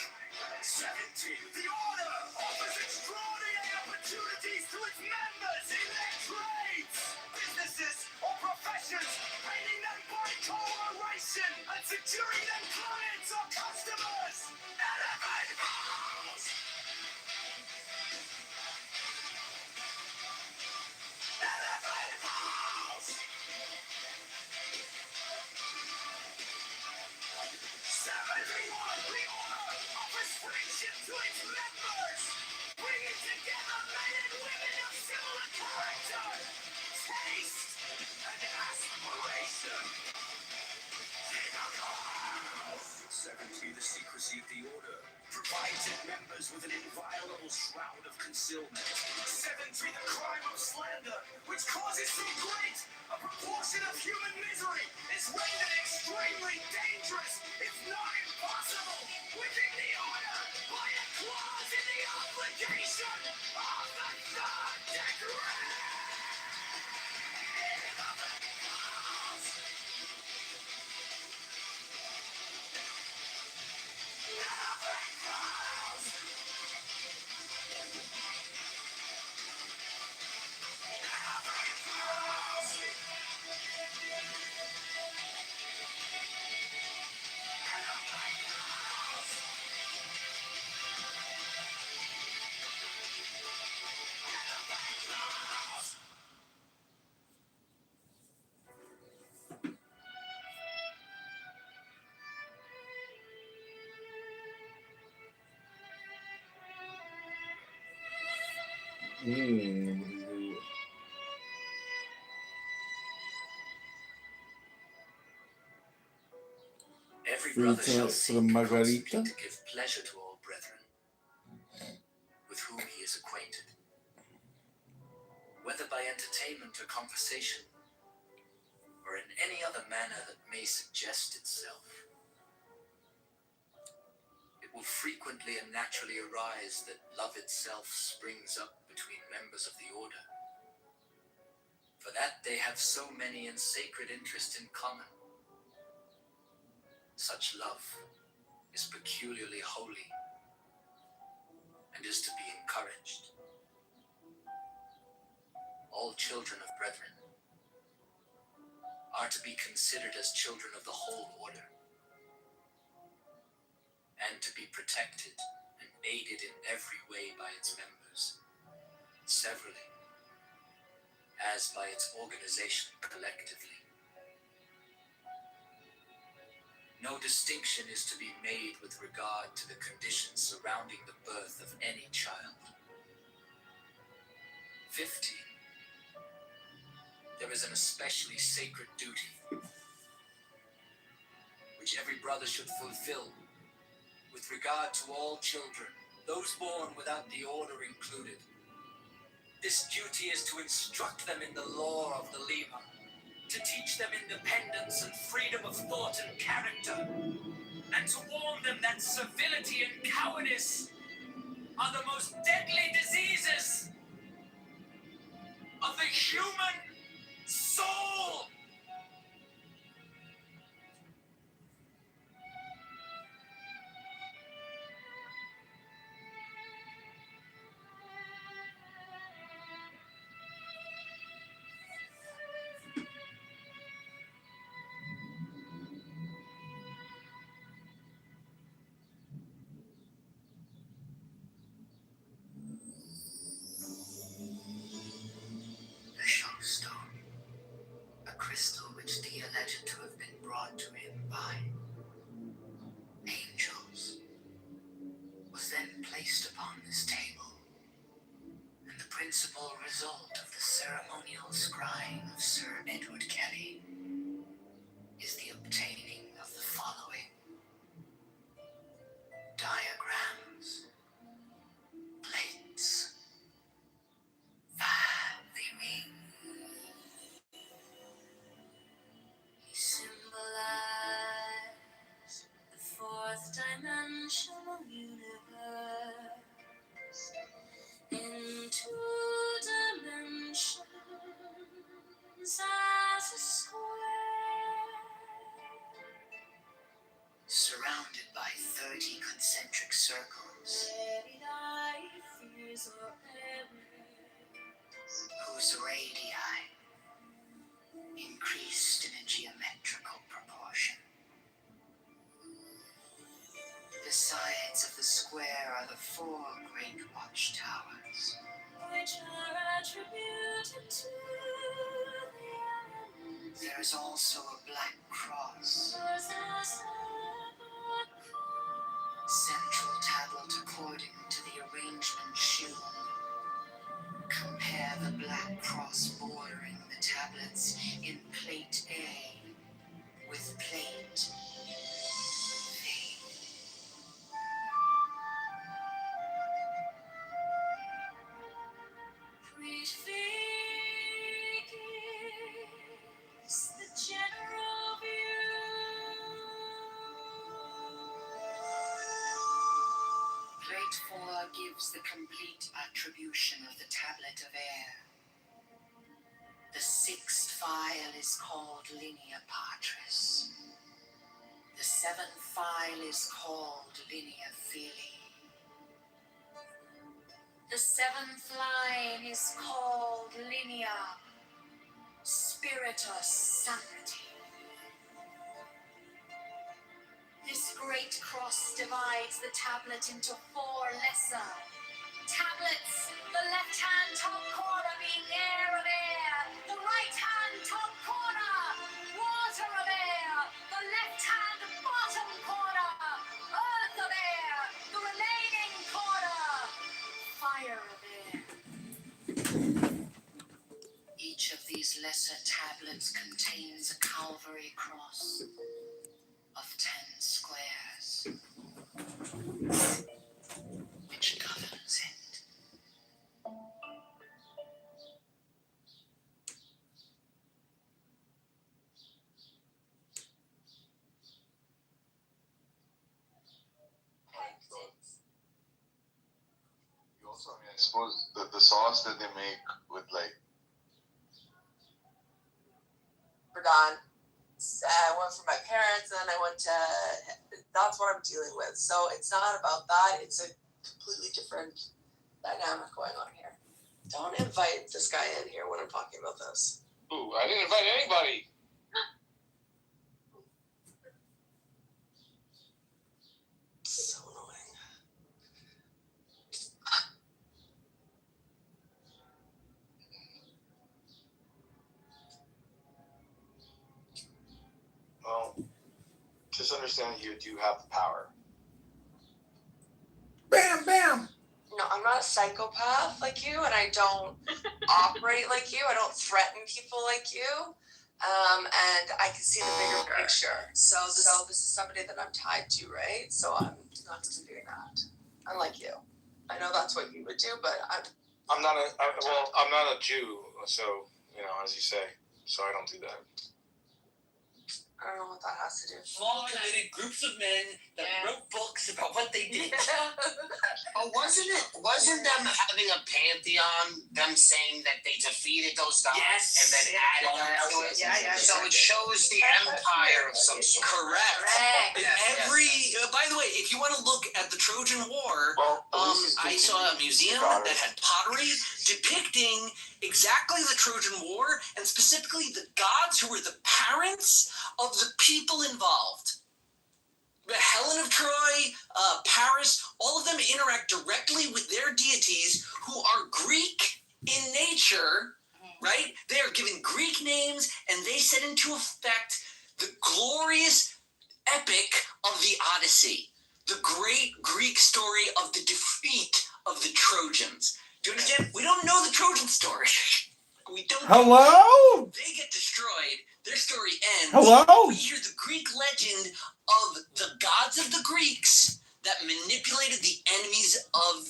70 The Order offers extraordinary opportunities to its members in their trades, businesses, or professions, paying them by cooperation and securing them clients or customers. Elevate House! Elevate House! 71 The Order offers friendship to its members, bringing together men and women of similar character, taste, and aspiration. 70 The Secrecy of the Order provides its members with an inviolable shroud of concealment. 73 The Crime of Slander, which causes so great a proportion of human misery, is rendered extremely dangerous, if not impossible, within the order by a clause in the obligation of the third degree. Every brother shall seek constantly to give pleasure to all brethren, with whom he is acquainted, whether by entertainment or conversation, or in any other manner that may suggest itself. It will frequently and naturally arise that love itself springs up between members of the order, for that they have so many and sacred interests in common. Such love is peculiarly holy and is to be encouraged. All children of brethren are to be considered as children of the whole order, and to be protected and aided in every way by its members, severally, as by its organization collectively. No distinction is to be made with regard to the conditions surrounding the birth of any child. 15. There is an especially sacred duty which every brother should fulfill with regard to all children, those born without the order included. This duty is to instruct them in the lore of the Lima, to teach them independence and freedom of thought and character, and to warn them that servility and cowardice are the most deadly diseases of the human soul. The Showstone, a crystal which Thea alleged to have been brought to him by angels, was then placed upon this table, and the principal result of the ceremonial scrying of Sir Edward Kelly is the obtaining of the following diagrams, plates, theory. He symbolized the fourth dimensional universe in 2 dimensions as a square, surrounded by 30 concentric circles, whose radii increased in a geometrical proportion. The sides of the square are the 4 great watchtowers, which are attributed to the elements. There is also a black cross, central tablet according to the arrangement shown. Compare the black cross bordering the tablets in plate A with plate B. Prefigures the general view. Plate 4 gives the complete attribution of the tablet of air. The 6th file is called Linea Patris. The 7th file is called Linea Filii. The 7th line is called Linea Spiritus Sancti. This great cross divides the tablet into 4 lesser tablets, the left-hand top corner being air of air, the right-hand top corner, water of air, the left-hand bottom corner, earth of air, the remaining corner, fire of air.
altar tablet contains a Calvary cross of 10 squares, which governs it.
You also, I suppose the sauce that they make with like.
For Don, I went for my parents, and then I went to. That's what I'm dealing with. So it's not about that. It's a completely different dynamic going on here. Don't invite this guy in here when I'm talking about this.
Ooh, I didn't invite anybody.
So annoying.
Well, just understand you do have the power.
Bam, bam.
No, I'm not a psychopath like you, and I don't operate like you. I don't threaten people like you. And I can see the bigger picture. So this is somebody that I'm tied to, right? So I'm not doing that. Unlike you. I know that's what you would do, but
I'm not a Jew, so, as you say, so I don't do that.
I don't know what that has to do.
Small united groups of men that wrote books about what they did.
Oh, wasn't them having a pantheon, them saying that they defeated those gods and then added them to it?
Yeah.
So it shows the empire of some sort.
Correct.
By the way, if you want to look at the Trojan War,
Well,
I saw a museum that had pottery depicting exactly the Trojan War, and specifically the gods who were the parents of the people involved. Helen of Troy, Paris, all of them interact directly with their deities who are Greek in nature, right? They are given Greek names, and they set into effect the glorious epic of the Odyssey, the great Greek story of the defeat of the Trojans. Do you understand? We don't know the Trojan story. We don't.
Hello?
They get destroyed. Their story ends.
Hello?
We hear the Greek legend of the gods of the Greeks that manipulated the enemies of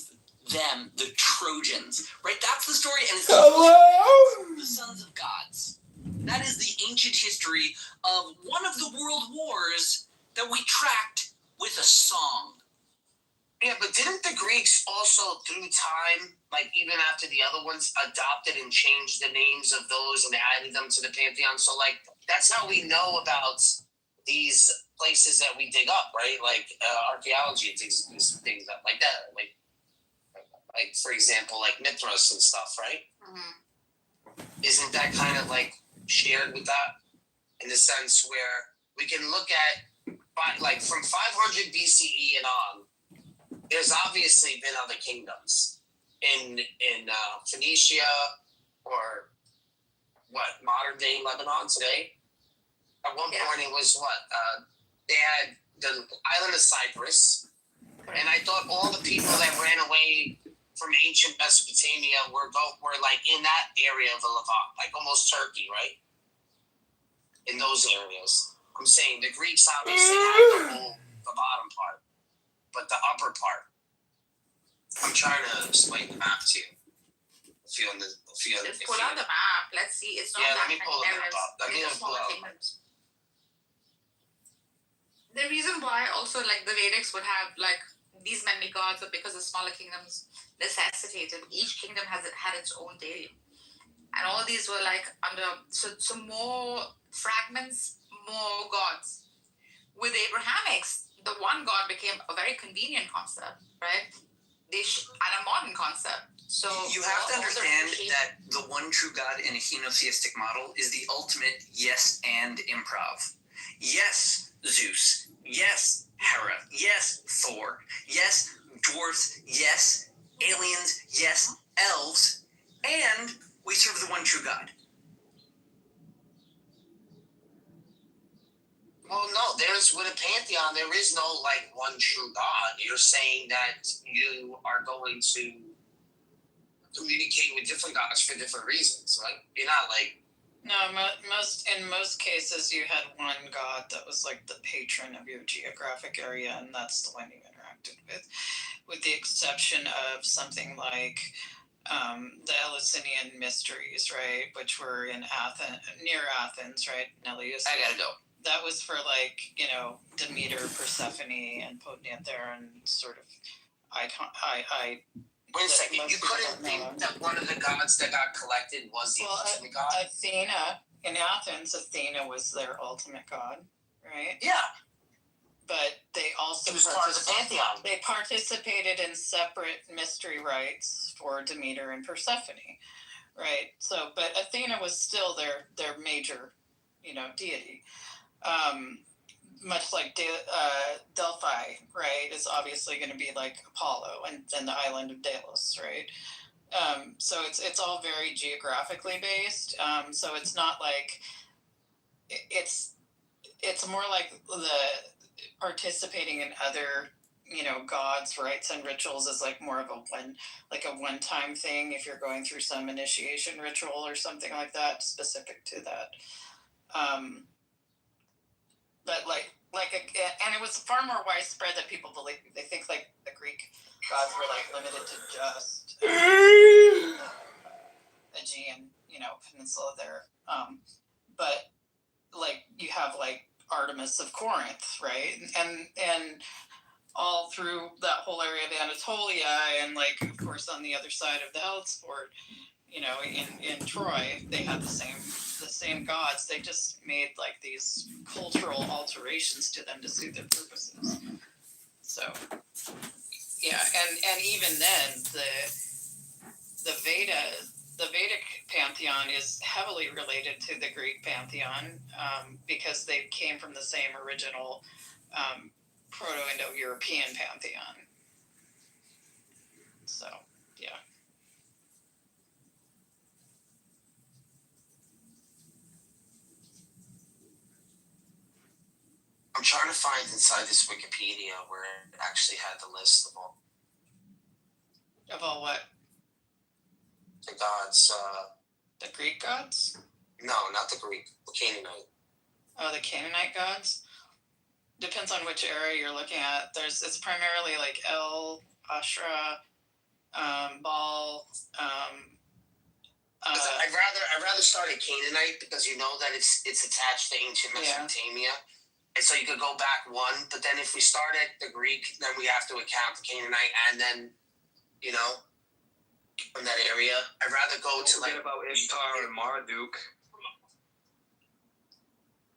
them, the Trojans. Right? That's the story, and it's
Hello?
the sons of gods. That is the ancient history of one of the world wars that we tracked with a song.
Yeah, but didn't the Greeks also, through time, like even after the other ones, adopted and changed the names of those and added them to the pantheon? So, like, that's how we know about these places that we dig up, right? Like archaeology digs things up like that. Like for example, like Mithras and stuff, right? Mm-hmm. Isn't that kind of like shared with that in the sense where we can look at, like, from 500 BCE and on, there's obviously been other kingdoms in Phoenicia or modern day Lebanon today. At one point it was they had the island of Cyprus, and I thought all the people that ran away from ancient Mesopotamia were like in that area of the Levant, like almost Turkey, right? In those areas. I'm saying the Greeks obviously had the bottom part, but the upper part. I'm trying to explain the map to you.
Let's pull out the map. Let's see. It's not
let me pull the map up.
The reason why also like the Vedics would have like these many gods are because the smaller kingdoms necessitated. Each kingdom had its own deity. And all these were like under so more fragments, more gods. With the Abrahamics, the one god became a very convenient concept, right? And a modern concept. So
you have to understand that the one true God in a henotheistic model is the ultimate yes and improv. Yes, Zeus. Yes, Hera. Yes, Thor. Yes, dwarfs. Yes, aliens. Yes, elves. And we serve the one true God.
Well, no, with a pantheon, there is no, like, one true God. You're saying that you are going to communicate with different gods for different reasons, right? You're not, like,
No, in most cases you had one god that was like the patron of your geographic area, and that's the one you interacted with the exception of something like the Eleusinian mysteries, right, which were in near Athens, right, Nellius.
I gotta go.
That was for like Demeter, Persephone, and Podnether, and sort of
Wait a second. You couldn't think that one of the gods that got collected was the ultimate god?
Athena in Athens. Athena was their ultimate god, right?
Yeah.
But they also
It was part of the pantheon.
They participated in separate mystery rites for Demeter and Persephone, right? So, but Athena was still their major, deity. Much like Delphi, right, is obviously going to be like Apollo and the island of Delos, right? So it's all very geographically based. So it's not like it's more like the participating in other gods, rites, and rituals is like more of a one-time thing if you're going through some initiation ritual or something like that specific to that. But and it was far more widespread that people believe. They think like the Greek gods were like limited to just Aegean, peninsula there. But like you have like Artemis of Corinth, right? And all through that whole area of Anatolia, and like of course on the other side of the Hellesport, in Troy, they had the same gods. They just made like these cultural alterations to them to suit their purposes. So yeah, and even then the Vedic pantheon is heavily related to the Greek pantheon because they came from the same original Proto-Indo-European pantheon. So yeah.
I'm trying to find inside this Wikipedia where it actually had the list of all.
Of all what?
The gods.
The Greek gods?
No, not the Greek. The Canaanite.
Oh, the Canaanite gods? Depends on which area you're looking at. It's primarily like El, Ashra, Baal.
I'd rather start at Canaanite because you know that it's attached to ancient Mesopotamia. Yeah. And so you could go back one, but then if we start at the Greek, then we have to account the Canaanite, and then, from that area. I'd rather go to like
about Ishtar and Marduk.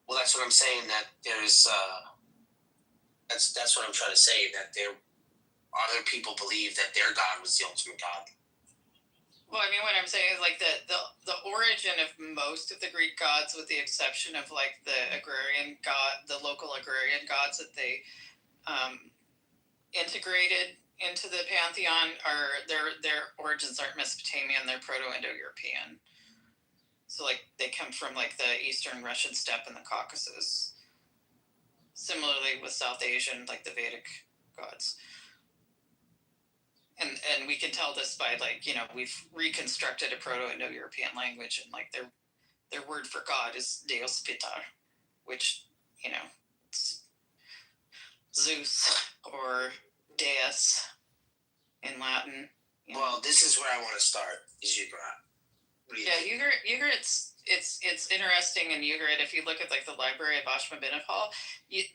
Well, that's what I'm saying. That there's that's what I'm trying to say. That there other people believe that their god was the ultimate god.
Well, I mean, what I'm saying is like the origin of most of the Greek gods, with the exception of like the agrarian god, the local agrarian gods that they integrated into the pantheon, are their origins aren't Mesopotamian, they're Proto-Indo-European. So like they come from like the Eastern Russian steppe and the Caucasus. Similarly with South Asian, like the Vedic gods. And we can tell this by like, we've reconstructed a Proto-Indo-European language, and like their word for God is Deus Pitar, which, it's Zeus or Deus in Latin.
Well, this is where I want to start, is Ugarit.
Yeah, Ugarit's it's interesting in Ugarit. If you look at like the library of Ashurbanipal,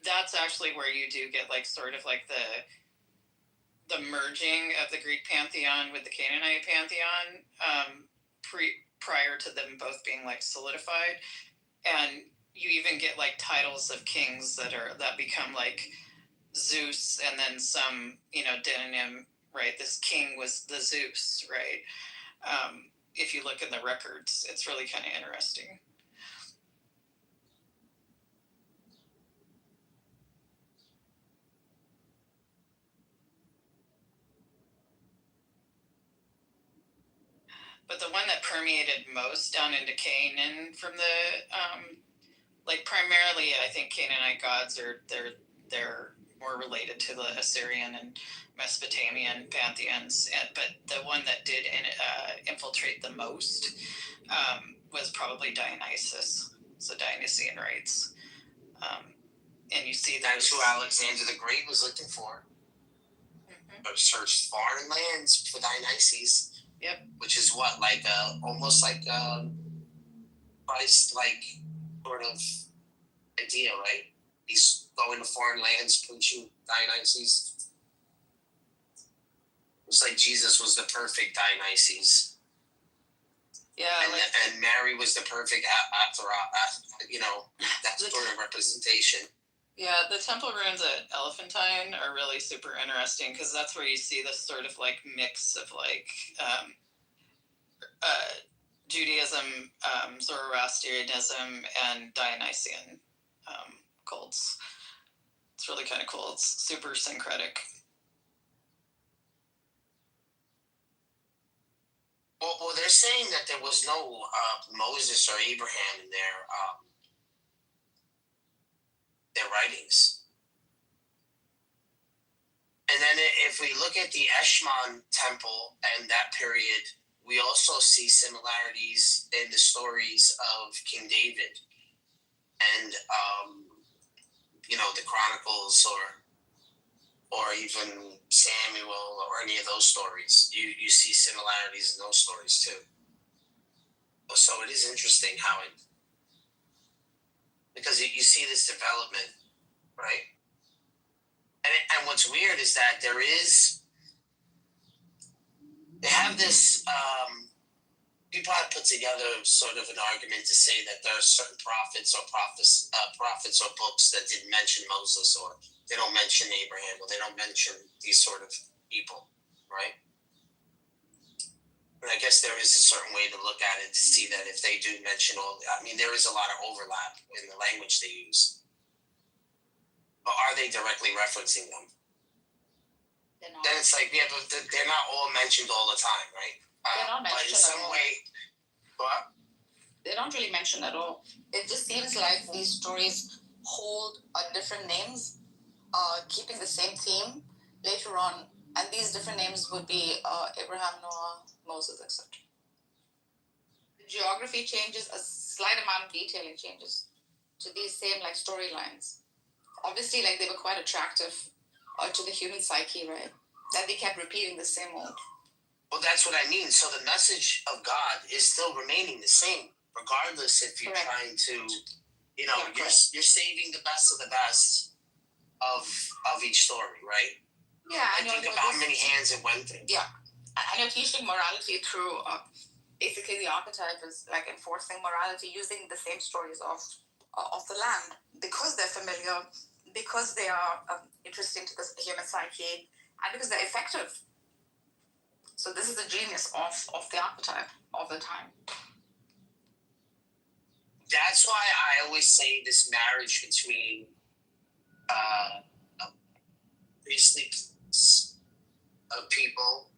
that's actually where you do get like sort of like the merging of the Greek pantheon with the Canaanite pantheon prior to them both being like solidified, and you even get like titles of kings that become like Zeus, and then some demonym, right? This king was the Zeus, right? If you look in the records, it's really kind of interesting. But the one that permeated most down into Canaan from the like primarily, I think Canaanite gods are they're more related to the Assyrian and Mesopotamian pantheons, but the one that did infiltrate the most was probably Dionysus, so Dionysian rites. And you see
That's who Alexander the Great was looking for. Searched foreign lands for Dionysus.
Yep.
Which is what, like almost like Christ-like sort of idea, right? He's going to foreign lands preaching Dionysus. It's like Jesus was the perfect Dionysus.
Yeah,
and Mary was the perfect that sort of representation.
Yeah, the temple ruins at Elephantine are really super interesting because that's where you see this sort of like mix of like Judaism, Zoroastrianism, and Dionysian cults. It's really kind of cool. It's super syncretic.
Well, they're saying that there was no Moses or Abraham in their writings. And then if we look at the Eshmon temple and that period, we also see similarities in the stories of King David and, the Chronicles or even Samuel or any of those stories. You see similarities in those stories too. So it is interesting how because you see this development, right? And what's weird is that they have this, people have put together sort of an argument to say that there are certain prophets or books that didn't mention Moses, or they don't mention Abraham, or they don't mention these sort of people, right? And I guess there is a certain way to look at it to see that if they do mention there is a lot of overlap in the language they use. But are they directly referencing them? Then it's like, yeah, but they're not all mentioned all the time, right?
They're not mentioned
but in some
at all.
way, what?
They don't really mention at all. It just seems like these stories hold different names, keeping the same theme later on, and these different names would be Abraham, Noah, Moses, etc. The geography changes, a slight amount of detailing changes to these same like storylines. Obviously, like they were quite attractive to the human psyche, right? That they kept repeating the same old.
Well, that's what I mean. So the message of God is still remaining the same, regardless if you're trying to, you're saving the best of the best of each story, right?
Yeah,
and think of how many hands it went through.
Yeah, and you're teaching morality through basically the archetype is like enforcing morality using the same stories of the land because they're familiar, because they are interesting to the human psyche, and because they're effective. So this is the genius of the archetype of the time.
That's why I always say this marriage between priestly people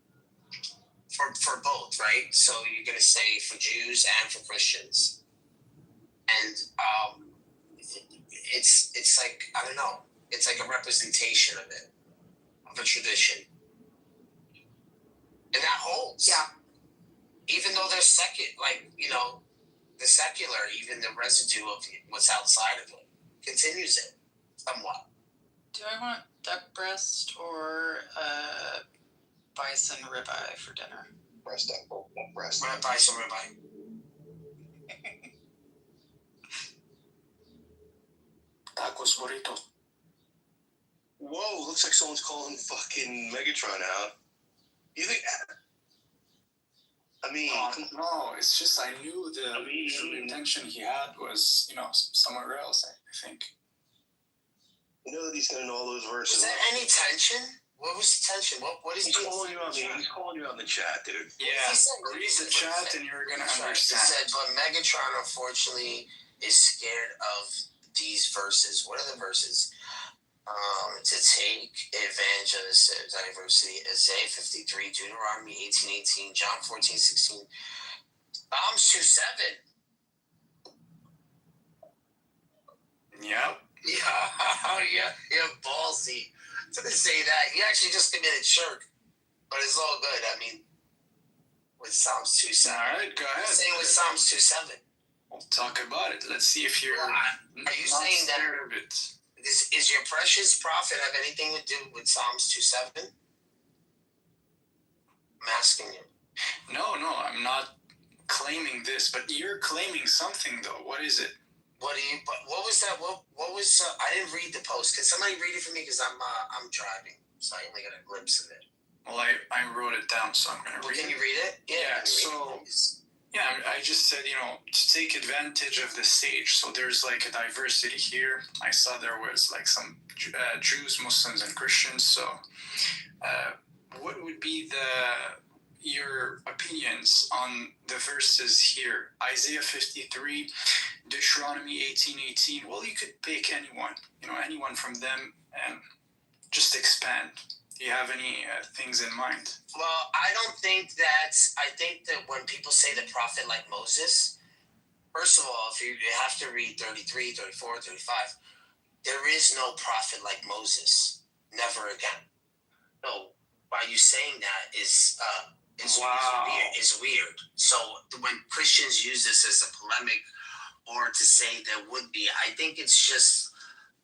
for both, right? So you're going to say for Jews and for Christians, and it's like, I don't know, it's like a representation of it, of a tradition, and that holds.
Yeah.
Even though they're the secular, even the residue of what's outside of it continues it somewhat.
Do I want duck breast or bison ribeye for dinner?
Breast.
Bison ribeye.
Tacos burrito.
Whoa, looks like someone's calling fucking Megatron out. You think...
No, it's just I knew the true intention he had was, somewhere else, I think.
You know that he's getting all those verses.
Was there any tension? What was the tension? What is
he's calling you on the chat, dude.
Yeah, read the chat and you're going to understand.
He said, but Megatron, unfortunately, is scared of these verses. What are the verses? To take advantage of diversity, Isaiah 53, Deuteronomy 18:18, John 14:16, Psalms 2:7.
Yep.
Yeah, ballsy to say that. You actually just committed shirk, but it's all good. with Psalms 2:7.
All right, go ahead.
Saying with Psalms 2:7.
We'll talk about it. Let's see if you're
Are you saying that
scared of it?
is your precious prophet have anything to do with Psalms 2:7? I'm asking you.
No, I'm not claiming this, but you're claiming something though. What is it?
What was that? What was? I didn't read the post. Can somebody read it for me? Because I'm driving, so I only got a glimpse of it.
Well, I wrote it down, so I'm gonna read it.
Can you read it?
Yeah. So I just said, to take advantage of the stage. So there's like a diversity here. I saw there was like some Jews, Muslims, and Christians. So what would be your opinions on the verses here? Isaiah 53, Deuteronomy 18:18. Well, you could pick anyone, anyone from them, and just expand. Do you have any things in mind?
Well, I think that when people say the prophet like Moses, first of all, if you have to read 33, 34, 35, there is no prophet like Moses. Never again. No, by you saying that is weird. So when Christians use this as a polemic or to say there would be, I think it's just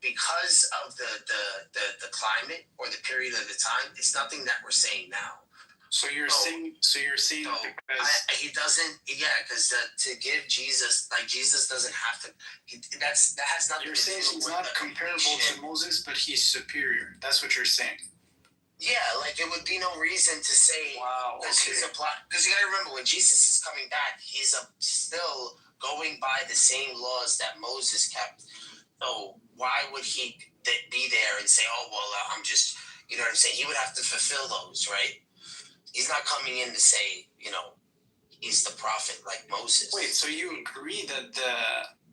because of the climate or the period of the time. It's nothing that we're saying now.
So you're saying because
he doesn't, because to give Jesus, like Jesus doesn't have to. That has nothing.
You're saying he's not comparable to Moses, but he's superior. That's what you're saying.
Yeah, like it would be no reason to say because
okay.
Because you got to remember when Jesus is coming back, he's still going by the same laws that Moses kept. So why would he be there and say, "Oh well, I'm just," you know what I'm saying? He would have to fulfill those, right? He's not coming in to say, he's the prophet like Moses.
Wait, so you agree that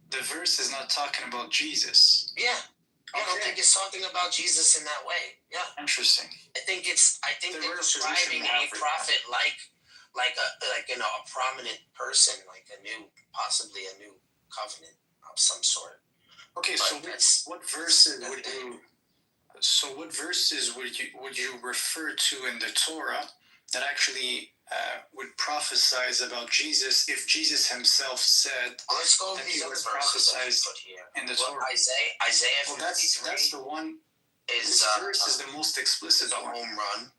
the verse is not talking about Jesus?
Yeah. I don't think it's talking about Jesus in that way. Yeah.
Interesting.
I think they're describing a prophet like a prominent person, like possibly a new covenant of some sort. Okay,
but so what verses would you refer to in the Torah that actually would prophesize about Jesus if Jesus himself said
let's go over these other verses that you put here.
In the Torah?
Isaiah 53.
Well, that's the one. This verse is the most explicit one.
Home run.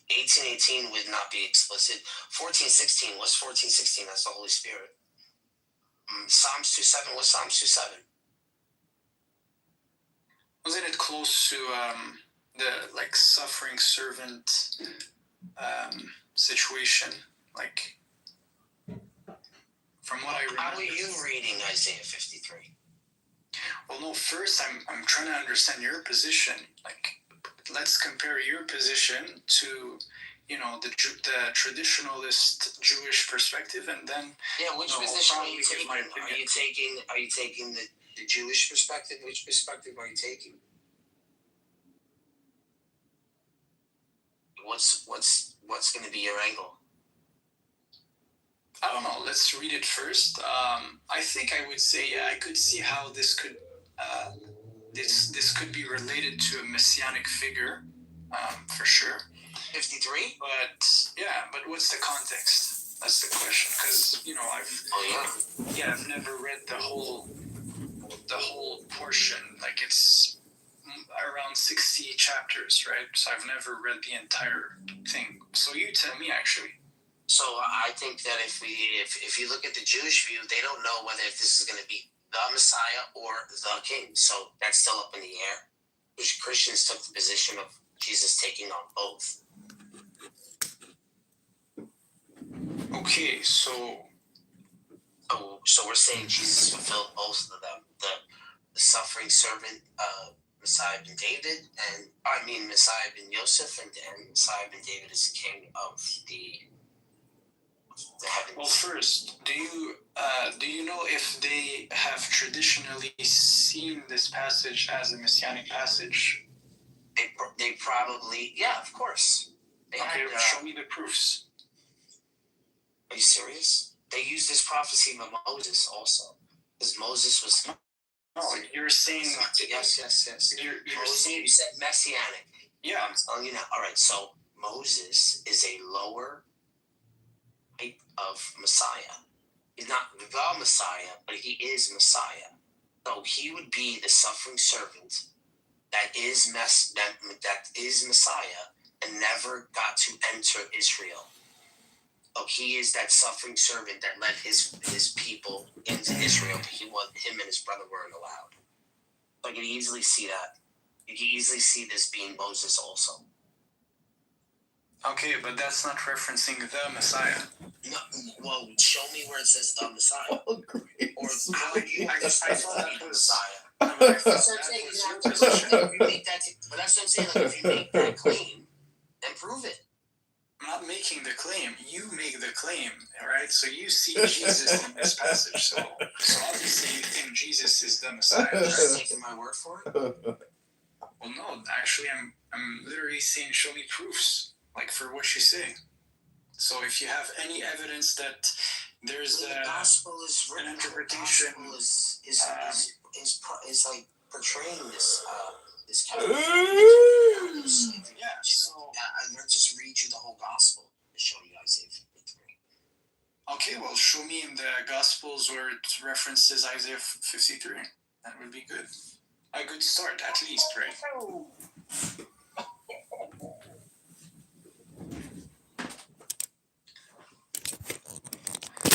18:18 would not be explicit. 14:16 was 14:16. That's the Holy Spirit. Psalms 2:7 was Psalms 2:7.
Wasn't it close to the suffering servant situation? Like, from what I remember.
How are you reading Isaiah 53?
Well, no. First, I'm trying to understand your position. Like, let's compare your position to, the traditionalist Jewish perspective, and then.
Yeah, which position are you taking? Are you taking the Jewish perspective? Which perspective are you taking? What's going to be your angle?
I don't know. Let's read it first. I think I would say, I could see how this could this could be related to a messianic figure, for sure.
53.
But what's the context? That's the question. Because I've never read the whole portion. Like, it's around 60 chapters, right? So I've never read the entire thing. So you tell me, actually.
So I think that if you look at the Jewish view, they don't know whether this is going to be the Messiah or the King. So that's still up in the air. Which Christians took the position of Jesus taking on both.
Okay, so
we're saying Jesus fulfilled both of them. The suffering servant, Messiah ben David, Messiah ben Yosef, and Messiah ben David is the king of the heavens.
Well, first, do you know if they have traditionally seen this passage as a messianic passage?
They probably, yeah, of course.
Show me the proofs.
Are you serious? They used this prophecy of Moses also, because Moses was.
No, you're saying.
Yes. You said messianic.
Yeah.
I'm telling you now. All right, so Moses is a lower of Messiah. He's not the Messiah, but he is Messiah. So he would be the suffering servant that is Messiah and never got to enter Israel. So he is that suffering servant that led his people into Israel, but him and his brother weren't allowed. So I can easily see that. You can easily see this being Moses also.
Okay, but that's not referencing the Messiah.
No, well, show me where it says the Messiah.
Oh, great.
Or how would you? I thought that was Messiah.
No, but I thought
That's what I'm
that
saying.
was
You
your
have to
position.
if you make that. But that's what I'm saying. Like if you make that claim, then prove it.
I'm not making the claim. You make the claim, right? So you see Jesus in this passage. So obviously you think Jesus is the Messiah.
You're taking my word for it.
Well, no, actually, I'm literally saying, show me proofs, like for what you say. So if you have any evidence that there's
the gospel is
an interpretation,
the gospel is like portraying this character.
Yeah. So
let's just read you the whole gospel to show you Isaiah 53.
Okay, well, show me in the Gospels where it references Isaiah 53. That would be good. A good start, at least, right?